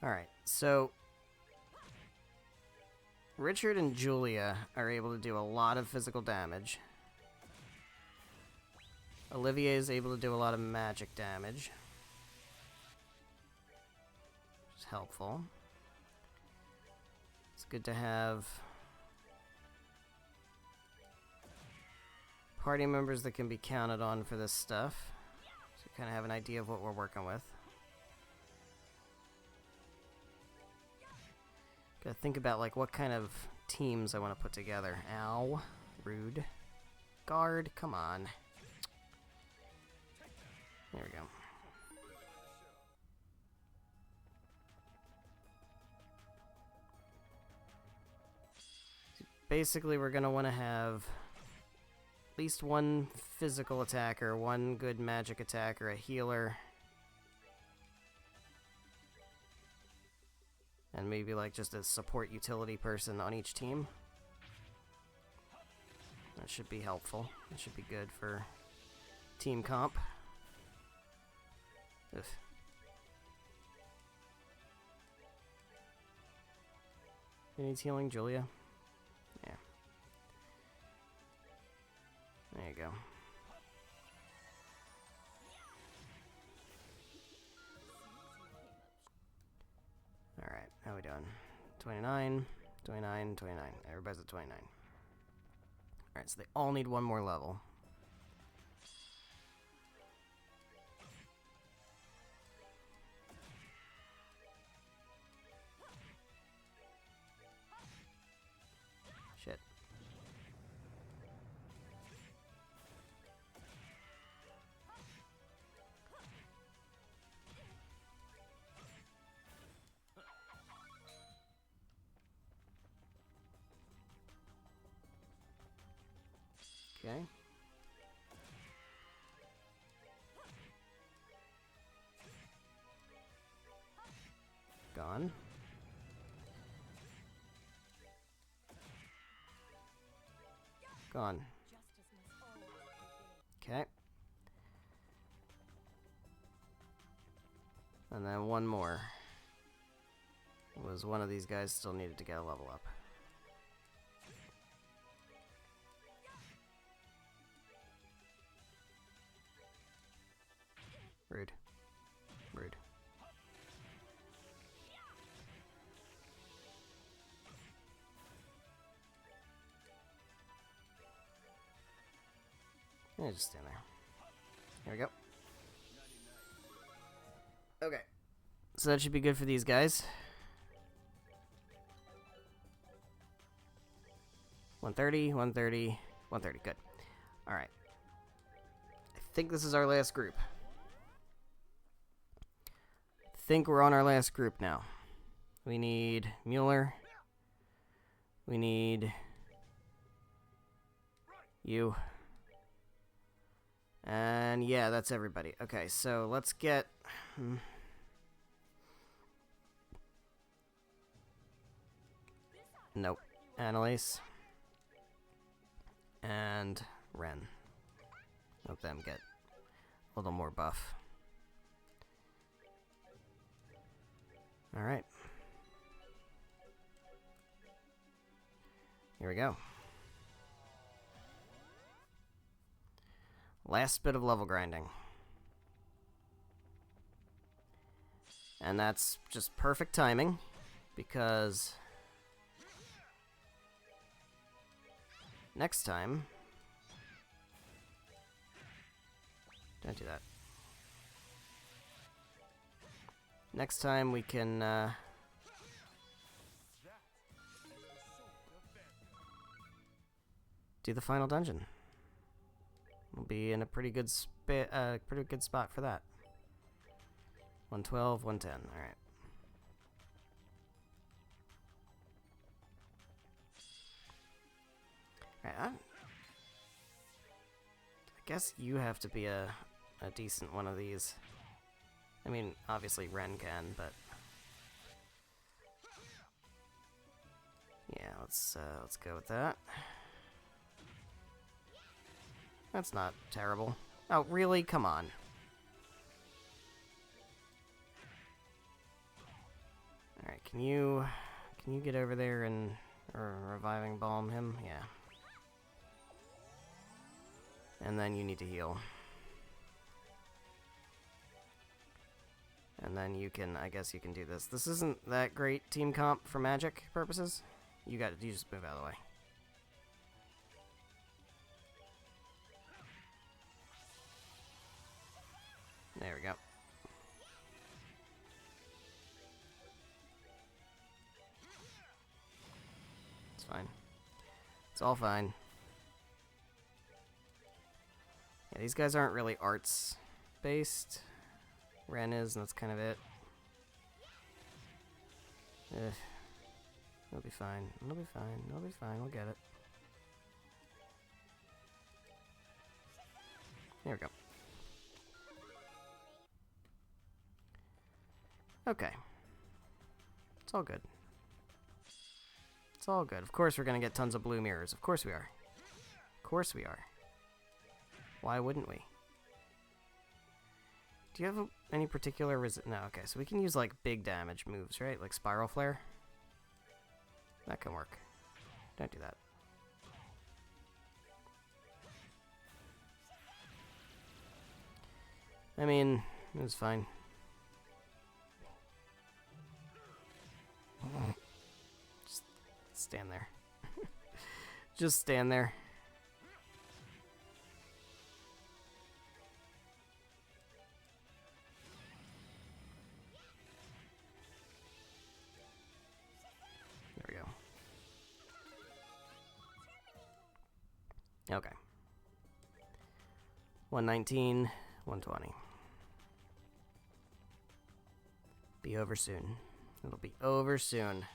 Alright, so Richard and Julia are able to do a lot of physical damage. Olivier is able to do a lot of magic damage, which is helpful. It's good to have party members that can be counted on for this stuff, so you kind of have an idea of what we're working with. Gotta think about, like, what kind of teams I want to put together. Ow. Rude. Guard, come on. There we go. Basically, we're gonna want to have at least one physical attacker, one good magic attacker, a healer, and maybe like just a support utility person on each team. That should be helpful. That should be good for team comp. Ugh. Who needs healing? Julia? Yeah. There you go. Alright, how we doing? 29, 29, 29. Everybody's at 29. Alright, so they all need one more level. Shit. Okay. Gone. Gone. Okay. And then one more. Was one of these guys still needed to get a level up. Rude. Rude. Yeah, just stand there. Here we go. Okay. So that should be good for these guys. 130, 130, 130. Good. Alright. I think this is our last group. I think we're on our last group now. We need Mueller. We need you. And yeah, that's everybody. Okay, so let's get... Nope. Annalise. And Ren. Let them get a little more buff. Alright. Here we go. Last bit of level grinding. And that's just perfect timing, because next time... Don't do that. Next time we can, do the final dungeon. We'll be in a pretty good spot for that. 112, 110. All right. All right. I guess you have to be a decent one of these. I mean, obviously Ren can, but yeah, let's go with that. That's not terrible. Oh, really? Come on. All right, can you get over there and reviving balm him? Yeah. And then you need to heal. And then you can, I guess you can do this. This isn't that great team comp for magic purposes. You just move out of the way. There we go. It's fine. It's all fine. Yeah, these guys aren't really arts based. Ren is, and that's kind of it. It'll be fine. It'll be fine. It'll be fine. We'll get it. There we go. Okay. It's all good. It's all good. Of course we're gonna get tons of blue mirrors. Of course we are. Of course we are. Why wouldn't we? Do you have any particular No, okay, so we can use, like, big damage moves, right? Like Spiral Flare? That can work. Don't do that. I mean, it was fine. Just stand there. Just stand there. Okay. 119, 120. Be over soon. It'll be over soon.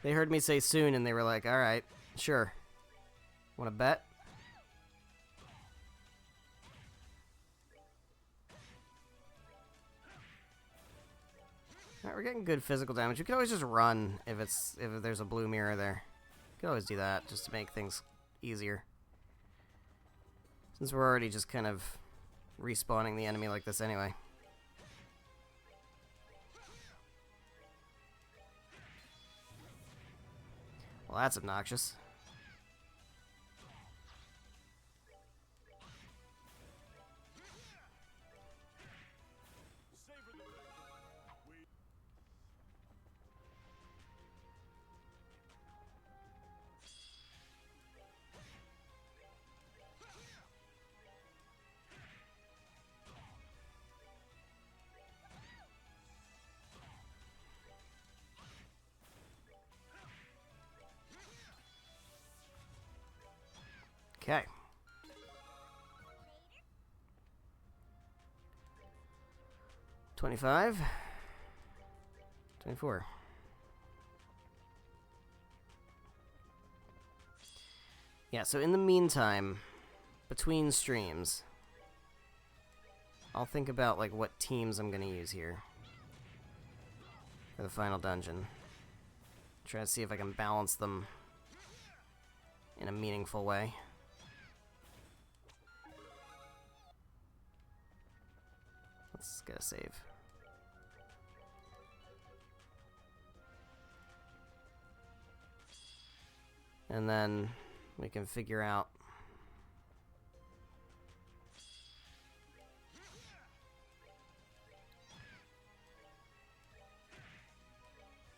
They heard me say soon and they were like, alright, sure. Wanna bet? Alright, we're getting good physical damage. You can always just run if there's a blue mirror there. You can always do that just to make things easier. Since we're already just kind of respawning the enemy like this anyway. Well, that's obnoxious. Okay. $25. $24. Yeah, so in the meantime, between streams, I'll think about, like, what teams I'm gonna use here for the final dungeon. Try to see if I can balance them in a meaningful way. Let's get a save. And then we can figure out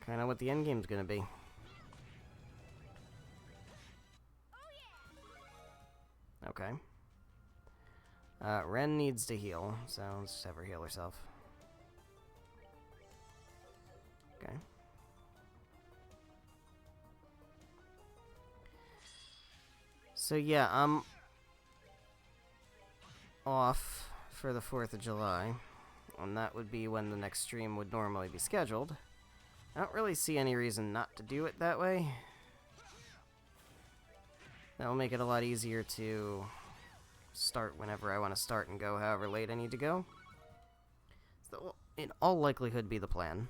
kind of what the end game's gonna be. Okay. Ren needs to heal, so let's just have her heal herself. Okay. So yeah, I'm off for the 4th of July, and that would be when the next stream would normally be scheduled. I don't really see any reason not to do it that way. That'll make it a lot easier to start whenever I want to start and go however late I need to go. So, in all likelihood, be the plan.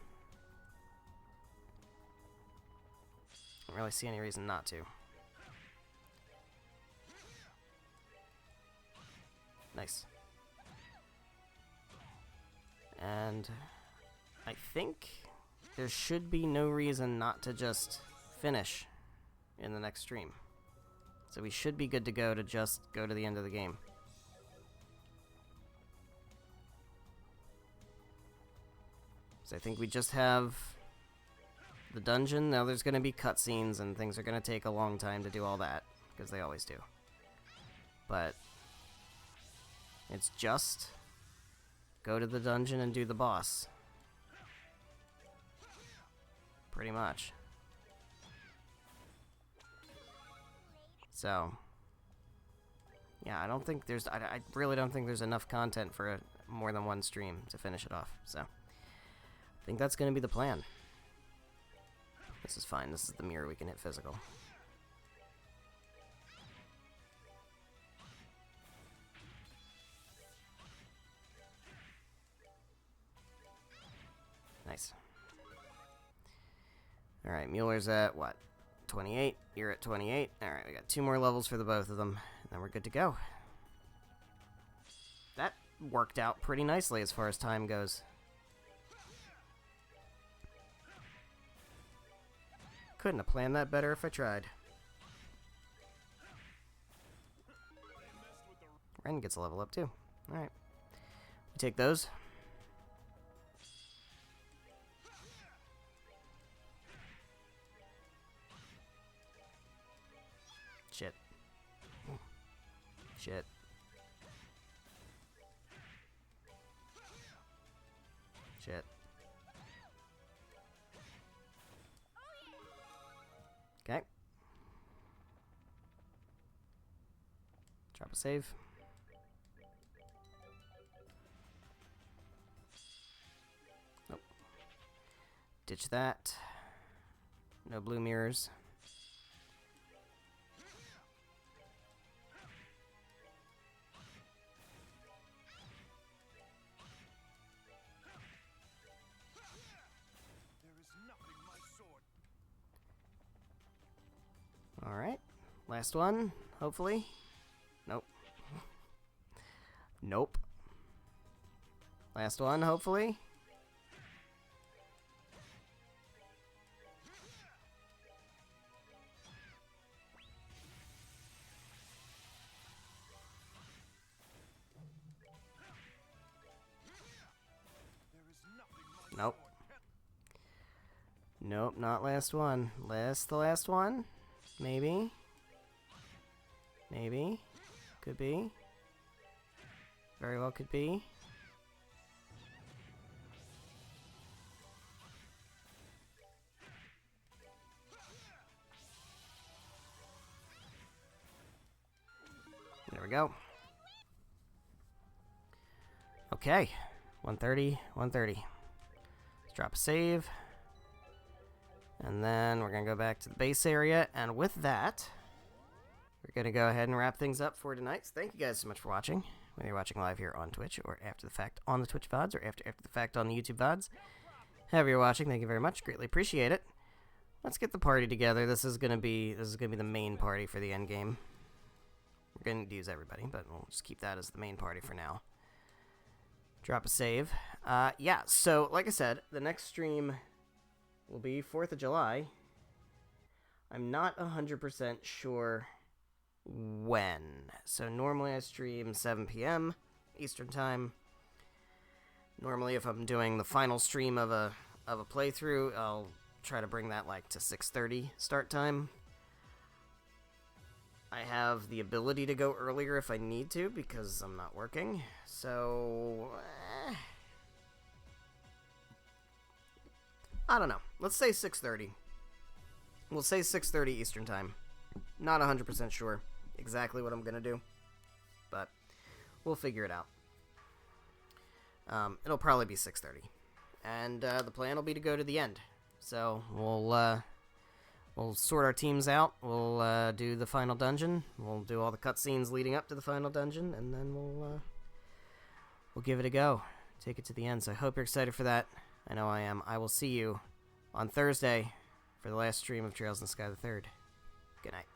I don't really see any reason not to. Nice. And I think there should be no reason not to just finish in the next stream. So we should be good to go to just go to the end of the game. So I think we just have the dungeon. Now there's going to be cutscenes and things are going to take a long time to do all that, because they always do. But it's just go to the dungeon and do the boss. Pretty much. So, yeah, I don't think there's... I really don't think there's enough content for more than one stream to finish it off. So, I think that's going to be the plan. This is fine. This is the mirror we can hit physical. Nice. Alright, Mueller's at, what, 28? You're at 28. Alright, we got 2 more levels for the both of them, and then we're good to go. That worked out pretty nicely as far as time goes. Couldn't have planned that better if I tried. Ren gets a level up too. Alright. We take those. Shit. Shit. Shit. Okay. Drop a save. Nope. Ditch that. No blue mirrors. Alright. Last one, hopefully. Nope. Nope. Last one, hopefully. Nope. Nope, not last one. The last one? Maybe. Maybe. Could be. Very well could be. we go. Okay. 130, 130. Let's drop a save. And then we're going to go back to the base area. And with that, we're going to go ahead and wrap things up for tonight. So thank you guys so much for watching. Whether you're watching live here on Twitch or after the fact on the Twitch VODs or after the fact on the YouTube VODs. However you're watching, thank you very much. Greatly appreciate it. Let's get the party together. This is gonna be the main party for the end game. We're gonna use everybody, but we'll just keep that as the main party for now. Drop a save. Yeah, so like I said, the next stream will be 4th of July. I'm not 100% sure when. So normally I stream 7 p.m. Eastern Time. Normally if I'm doing the final stream of a playthrough, I'll try to bring that like to 6:30 start time. I have the ability to go earlier if I need to because I'm not working. So I don't know. Let's say 6:30. We'll say 6:30 Eastern Time. Not 100% sure exactly what I'm going to do, but we'll figure it out. It'll probably be 6:30. And the plan will be to go to the end. So we'll sort our teams out. We'll do the final dungeon. We'll do all the cutscenes leading up to the final dungeon, and then we'll give it a go. Take it to the end. So I hope you're excited for that. I know I am. I will see you on Thursday for the last stream of Trails in the Sky the 3rd. Good night.